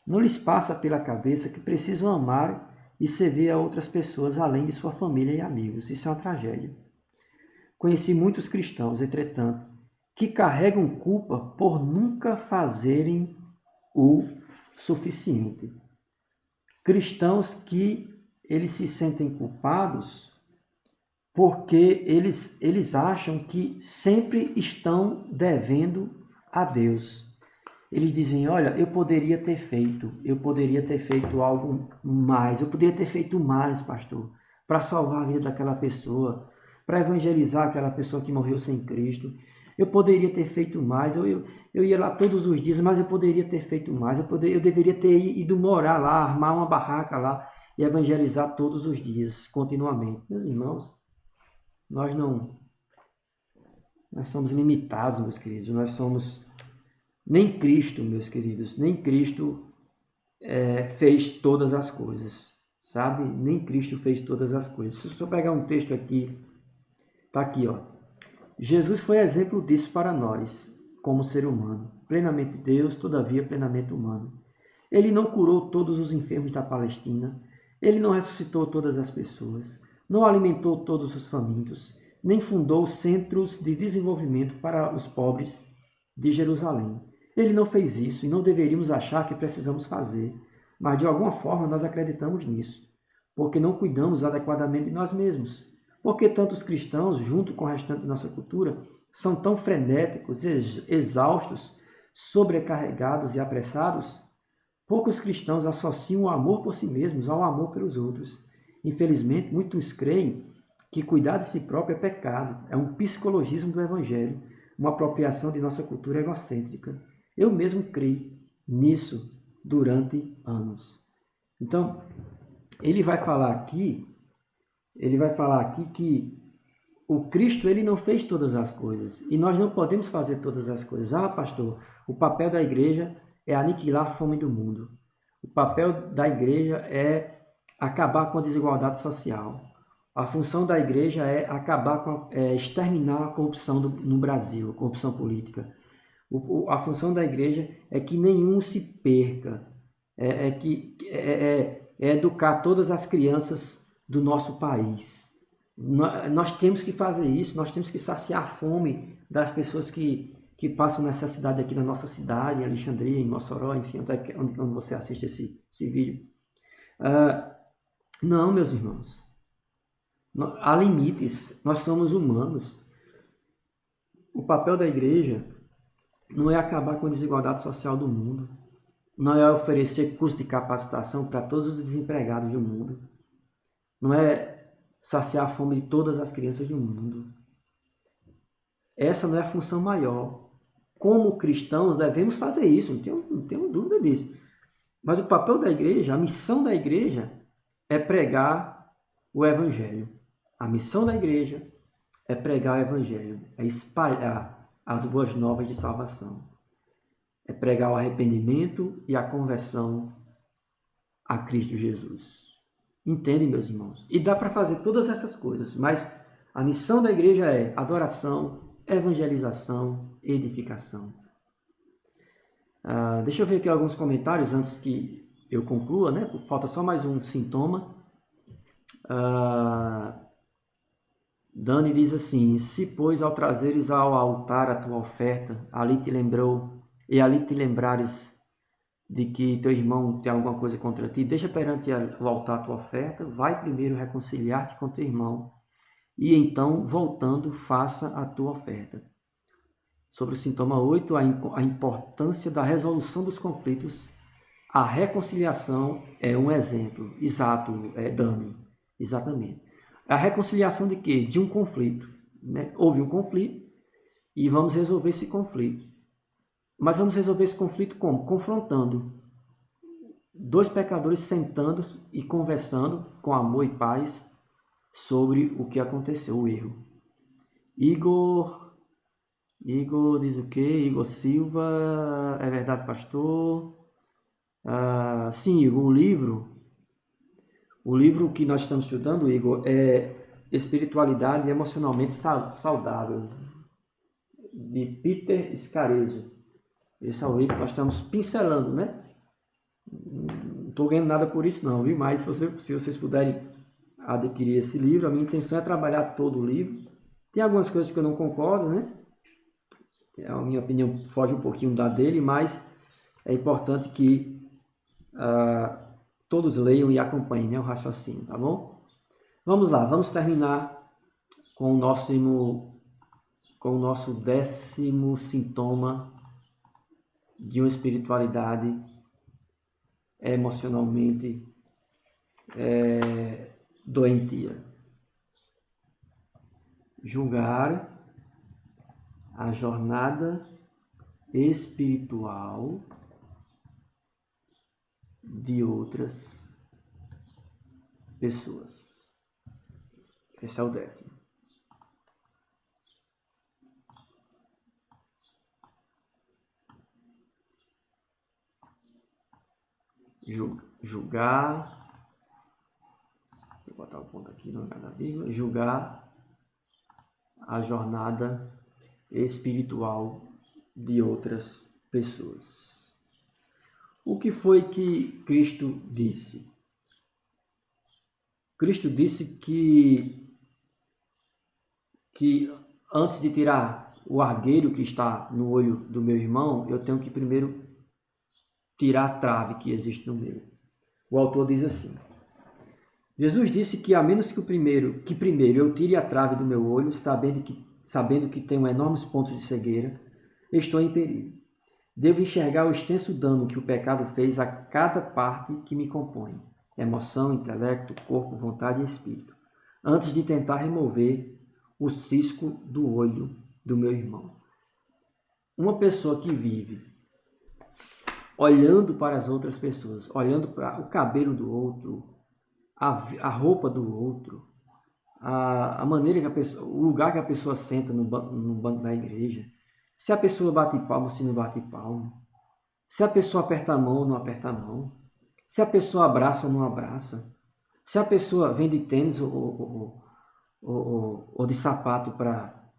[SPEAKER 1] Não lhes passa pela cabeça que precisam amar e servir a outras pessoas além de sua família e amigos. Isso é uma tragédia. Conheci muitos cristãos, entretanto, que carregam culpa por nunca fazerem o suficiente. Cristãos que eles se sentem culpados porque eles acham que sempre estão devendo a Deus. Eles dizem, olha, eu poderia ter feito algo mais, eu poderia ter feito mais, pastor, para salvar a vida daquela pessoa, para evangelizar aquela pessoa que morreu sem Cristo. Eu poderia ter feito mais, eu ia lá todos os dias, mas eu poderia ter feito mais, eu deveria ter ido morar lá, armar uma barraca lá e evangelizar todos os dias, continuamente. Meus irmãos, nós não, nós somos limitados, meus queridos, nós somos, nem Cristo, meus queridos, nem Cristo fez todas as coisas, sabe? Nem Cristo fez todas as coisas. Se eu pegar um texto aqui, tá aqui, ó. Jesus foi exemplo disso para nós, como ser humano, plenamente Deus, todavia plenamente humano. Ele não curou todos os enfermos da Palestina, ele não ressuscitou todas as pessoas, não alimentou todos os famintos, nem fundou centros de desenvolvimento para os pobres de Jerusalém. Ele não fez isso e não deveríamos achar que precisamos fazer, mas de alguma forma nós acreditamos nisso, porque não cuidamos adequadamente de nós mesmos. Porque tantos cristãos, junto com o restante da nossa cultura, são tão frenéticos, exaustos, sobrecarregados e apressados? Poucos cristãos associam o amor por si mesmos ao amor pelos outros. Infelizmente, muitos creem que cuidar de si próprio é pecado, é um psicologismo do Evangelho, uma apropriação de nossa cultura egocêntrica. Eu mesmo criei nisso durante anos. Então, ele vai falar aqui que o Cristo ele não fez todas as coisas e nós não podemos fazer todas as coisas. Ah, pastor, o papel da igreja é aniquilar a fome do mundo. O papel da igreja é acabar com a desigualdade social. A função da igreja é acabar exterminar a corrupção no Brasil, a corrupção política. A função da igreja é que nenhum se perca, é educar todas as crianças do nosso país. Nós temos que fazer isso, nós temos que saciar a fome das pessoas que passam necessidade aqui na nossa cidade, em Alexandria, em Mossoró, enfim, onde você assiste esse vídeo. Não, meus irmãos. Há limites, nós somos humanos. O papel da igreja não é acabar com a desigualdade social do mundo, não é oferecer curso de capacitação para todos os desempregados do mundo, não é saciar a fome de todas as crianças do mundo. Essa não é a função maior. Como cristãos devemos fazer isso, não tenho dúvida disso. Mas o papel da igreja, a missão da igreja é pregar o Evangelho. A missão da igreja é pregar o Evangelho, é espalhar as boas novas de salvação. É pregar o arrependimento e a conversão a Cristo Jesus. Entendem, meus irmãos? E dá para fazer todas essas coisas, mas a missão da igreja é adoração, evangelização, edificação. Deixa eu ver aqui alguns comentários antes que eu conclua, né? Falta só mais um sintoma. Dani diz assim: se pois ao trazeres ao altar a tua oferta, ali te lembrares de que teu irmão tem alguma coisa contra ti, deixa perante o altar a tua oferta, vai primeiro reconciliar-te com teu irmão, e então, voltando, faça a tua oferta. Sobre o sintoma 8, a importância da resolução dos conflitos. A reconciliação é um exemplo. Exato, Dani. Exatamente. A reconciliação de quê? De um conflito. Né? Houve um conflito e vamos resolver esse conflito. Mas vamos resolver esse conflito como? Confrontando. Dois pecadores sentando e conversando com amor e paz sobre o que aconteceu, o erro. Igor diz o quê? Igor Silva, é verdade, pastor? Sim, Igor, o livro que nós estamos estudando, Igor, é Espiritualidade Emocionalmente Saudável, de Peter Scarizzo. Esse é o livro que nós estamos pincelando, né? Não estou ganhando nada por isso não, viu? Mas se vocês puderem adquirir esse livro, a minha intenção é trabalhar todo o livro. Tem algumas coisas que eu não concordo, né? A minha opinião foge um pouquinho da dele, mas é importante que todos leiam e acompanhem, né, o raciocínio, tá bom? Vamos lá, vamos terminar com o nosso 10º sintoma de uma espiritualidade emocionalmente doentia. Julgar a jornada espiritual de outras pessoas. Esse é o 10º. Julgar, vou botar o ponto aqui no lugar da vírgula, julgar a jornada espiritual de outras pessoas. O que foi que Cristo disse? Cristo disse que antes de tirar o argueiro que está no olho do meu irmão, eu tenho que primeiro tirar a trave que existe no meu. O autor diz assim: Jesus disse que a menos que primeiro eu tire a trave do meu olho, sabendo que tenho enormes pontos de cegueira, estou em perigo. Devo enxergar o extenso dano que o pecado fez a cada parte que me compõe, emoção, intelecto, corpo, vontade e espírito, antes de tentar remover o cisco do olho do meu irmão. Uma pessoa que vive olhando para as outras pessoas, olhando para o cabelo do outro, a roupa do outro, a maneira que a pessoa, o lugar que a pessoa senta no banco da igreja, se a pessoa bate palma, se não bate palma, se a pessoa aperta a mão ou não aperta a mão, se a pessoa abraça ou não abraça, se a pessoa vende tênis ou de sapato para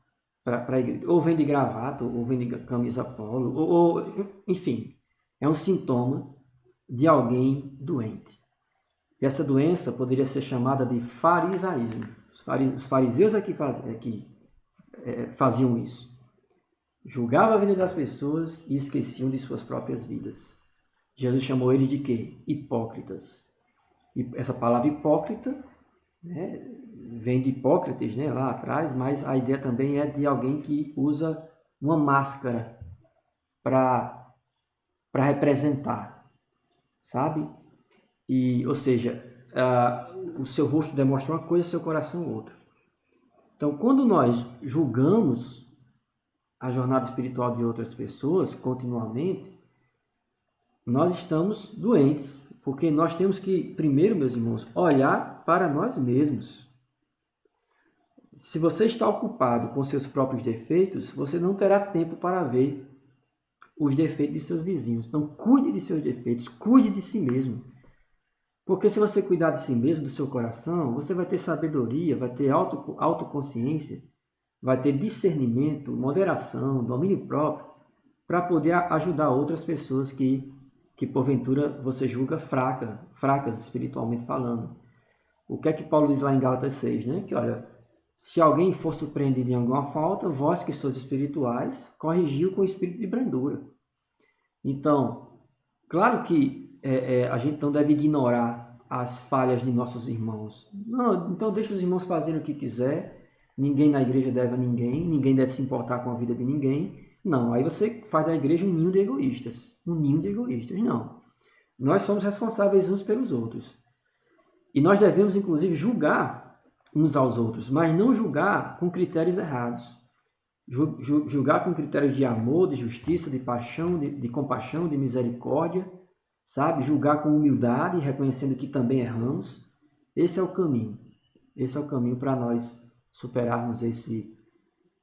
[SPEAKER 1] a igreja, ou vende gravata, ou vende camisa polo, enfim, é um sintoma de alguém doente. E essa doença poderia ser chamada de farisaísmo. Os fariseus é que faziam isso. Julgavam a vida das pessoas e esqueciam de suas próprias vidas. Jesus chamou eles de quê? Hipócritas. E essa palavra hipócrita, né, vem de Hipócrates, né, lá atrás, mas a ideia também é de alguém que usa uma máscara para representar, sabe? Ou seja, o seu rosto demonstra uma coisa, seu coração outra. Então, quando nós julgamos a jornada espiritual de outras pessoas continuamente, nós estamos doentes, porque nós temos que, primeiro, meus irmãos, olhar para nós mesmos. Se você está ocupado com seus próprios defeitos, você não terá tempo para ver os defeitos de seus vizinhos. Então, cuide de seus defeitos, cuide de si mesmo. Porque se você cuidar de si mesmo, do seu coração, você vai ter sabedoria, vai ter autoconsciência, vai ter discernimento, moderação, domínio próprio, para poder ajudar outras pessoas que porventura você julga fracas espiritualmente falando. O que é que Paulo diz lá em Gálatas 6, né? Que olha, se alguém for surpreendido em alguma falta, vós que sois espirituais, corrigiu com espírito de brandura. Então, claro que a gente não deve ignorar as falhas de nossos irmãos. Não, então deixa os irmãos fazerem o que quiser, ninguém na igreja deve a ninguém, ninguém deve se importar com a vida de ninguém. Não, aí você faz da igreja um ninho de egoístas. Um ninho de egoístas, não. Nós somos responsáveis uns pelos outros. E nós devemos, inclusive, julgar uns aos outros, mas não julgar com critérios errados. Julgar com critérios de amor, de justiça, de paixão, de compaixão, de misericórdia, sabe? Julgar com humildade, reconhecendo que também erramos. Esse é o caminho. Esse é o caminho para nós superarmos esse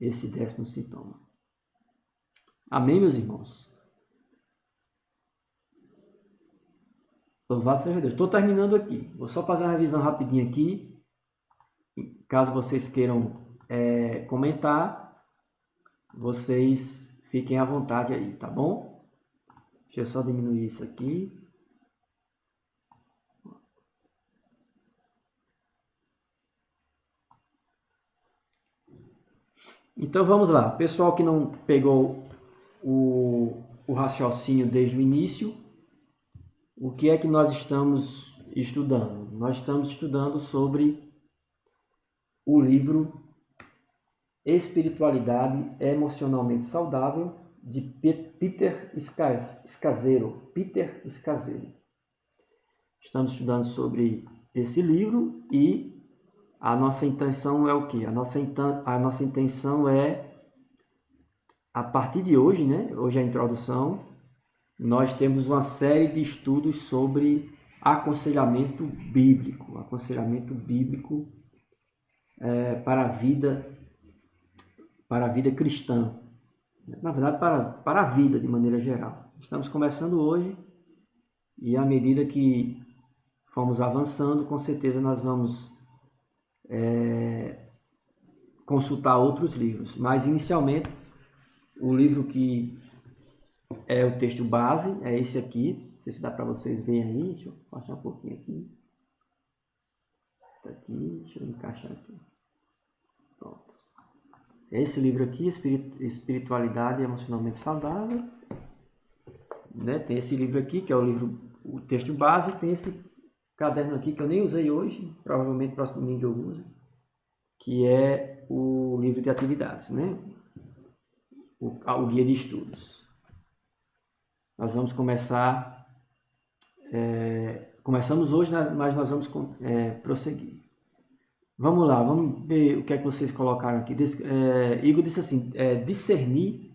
[SPEAKER 1] 10º sintoma. Amém, meus irmãos? Louvado seja Deus. Estou terminando aqui. Vou só fazer uma revisão rapidinha aqui. Caso vocês queiram comentar, vocês fiquem à vontade aí, tá bom? Deixa eu só diminuir isso aqui. Então vamos lá. Pessoal que não pegou o raciocínio desde o início, o que é que nós estamos estudando? Nós estamos estudando sobre o livro Espiritualidade Emocionalmente Saudável, de Peter Scazzero. Estamos estudando sobre esse livro e a nossa intenção é o quê? A nossa intenção é, a partir de hoje, né? Hoje é a introdução, nós temos uma série de estudos sobre aconselhamento bíblico para a vida cristã, na verdade para a vida de maneira geral. Estamos começando hoje e à medida que formos avançando, com certeza nós vamos consultar outros livros, mas inicialmente o livro que é o texto base é esse aqui. Não sei se dá para vocês verem aí. Deixa eu passar um pouquinho aqui. Tá aqui, deixa eu encaixar aqui. Pronto. Esse livro aqui, Espiritualidade Emocionalmente Saudável. Né? Tem esse livro aqui, que é o texto base. Tem esse caderno aqui que eu nem usei hoje, provavelmente próximo domingo eu use, que é o livro de atividades, né? O guia de estudos. Nós vamos começar, começamos hoje, mas nós vamos prosseguir. Vamos lá, vamos ver o que é que vocês colocaram aqui. Igor disse assim, discernir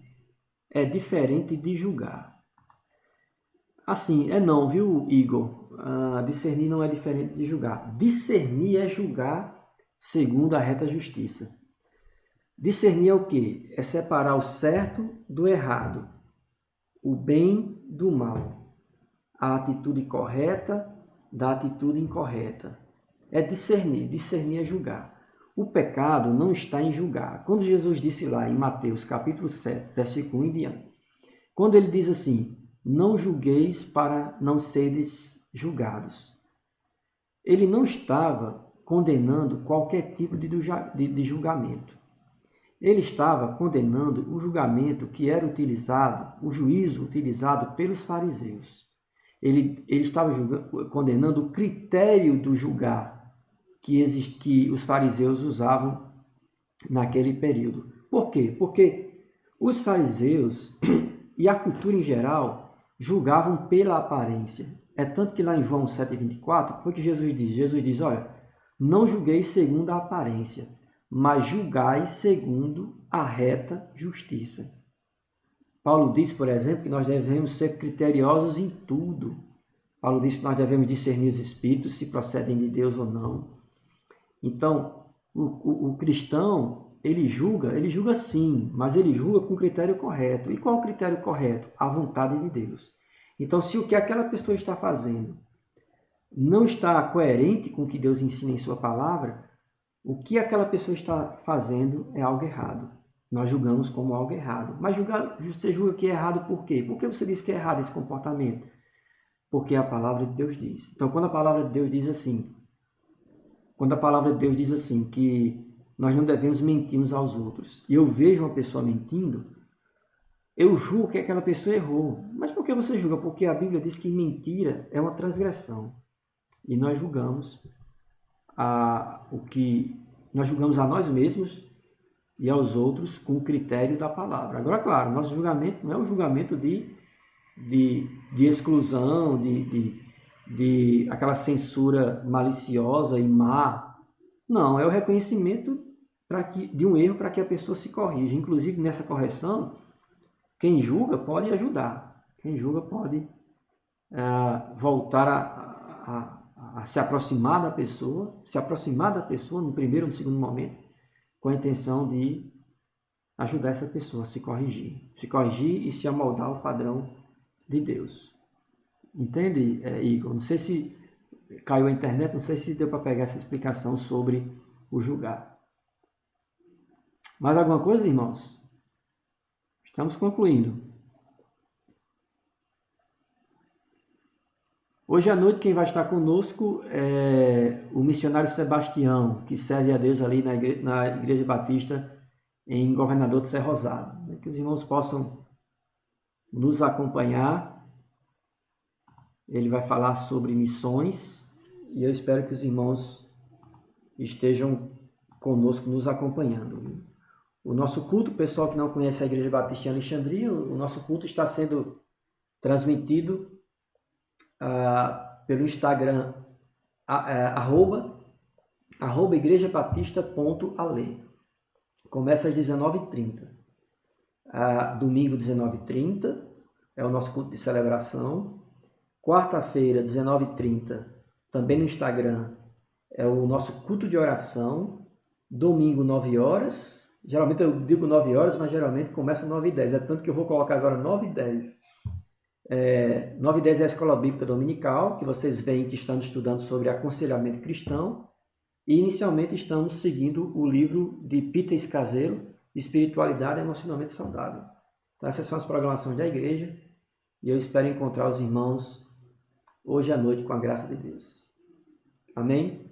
[SPEAKER 1] é diferente de julgar. Assim, não, viu, Igor? Discernir não é diferente de julgar. Discernir é julgar segundo a reta justiça. Discernir é o quê? É separar o certo do errado, o bem do mal, a atitude correta da atitude incorreta. É discernir. Discernir é julgar. O pecado não está em julgar. Quando Jesus disse lá em Mateus capítulo 7, versículo 1 em diante, quando ele diz assim, não julgueis para não seres julgados, ele não estava condenando qualquer tipo de julgamento. Ele estava condenando o julgamento que era utilizado, o juízo utilizado pelos fariseus. Ele estava condenando o critério do julgar que os fariseus usavam naquele período. Por quê? Porque os fariseus e a cultura em geral julgavam pela aparência. É tanto que lá em João 7,24, foi que Jesus diz? Jesus diz, olha, não julgueis segundo a aparência, mas julgai segundo a reta justiça. Paulo diz, por exemplo, que nós devemos ser criteriosos em tudo. Paulo diz que nós devemos discernir os espíritos, se procedem de Deus ou não. Então, o cristão, ele julga sim, mas ele julga com o critério correto. E qual é o critério correto? A vontade de Deus. Então, se o que aquela pessoa está fazendo não está coerente com o que Deus ensina em sua palavra, o que aquela pessoa está fazendo é algo errado. Nós julgamos como algo errado. Mas você julga que é errado por quê? Por que você diz que é errado esse comportamento? Porque a palavra de Deus diz. Então, quando a palavra de Deus diz assim, que nós não devemos mentir uns aos outros, e eu vejo uma pessoa mentindo, eu julgo que aquela pessoa errou. Mas por que você julga? Porque a Bíblia diz que mentira é uma transgressão. E nós julgamos nós julgamos a nós mesmos e aos outros com o critério da palavra. Agora, claro, nosso julgamento não é um julgamento de exclusão, de aquela censura maliciosa e má. Não, é o reconhecimento de um erro para que a pessoa se corrija. Inclusive, nessa correção, quem julga pode ajudar. Quem julga pode voltar a se aproximar da pessoa, no primeiro ou no segundo momento, com a intenção de ajudar essa pessoa a se corrigir e se amoldar ao padrão de Deus. Entende, Igor? Não sei se caiu a internet, não sei se deu para pegar essa explicação sobre o julgar. Mais alguma coisa, irmãos? Estamos concluindo. Hoje à noite quem vai estar conosco é o missionário Sebastião, que serve a Deus ali na Igreja Batista em Governador de Serra Rosada. Que os irmãos possam nos acompanhar. Ele vai falar sobre missões e eu espero que os irmãos estejam conosco nos acompanhando. O nosso culto, pessoal que não conhece a Igreja Batista em Alexandria, o nosso culto está sendo transmitido pelo Instagram, arroba igrejabatista.ale. Começa às 19h30. Domingo, 19h30, é o nosso culto de celebração. Quarta-feira, 19h30, também no Instagram, é o nosso culto de oração. Domingo, 9 horas. Geralmente eu digo 9 horas, mas geralmente começa 9h10. É tanto que eu vou colocar agora 9h10. 9h10 é a Escola Bíblica Dominical, que vocês veem que estamos estudando sobre aconselhamento cristão. E inicialmente estamos seguindo o livro de Peter Scazzero, Espiritualidade e Emocionamento Saudável. Então essas são as programações da igreja e eu espero encontrar os irmãos hoje à noite com a graça de Deus. Amém?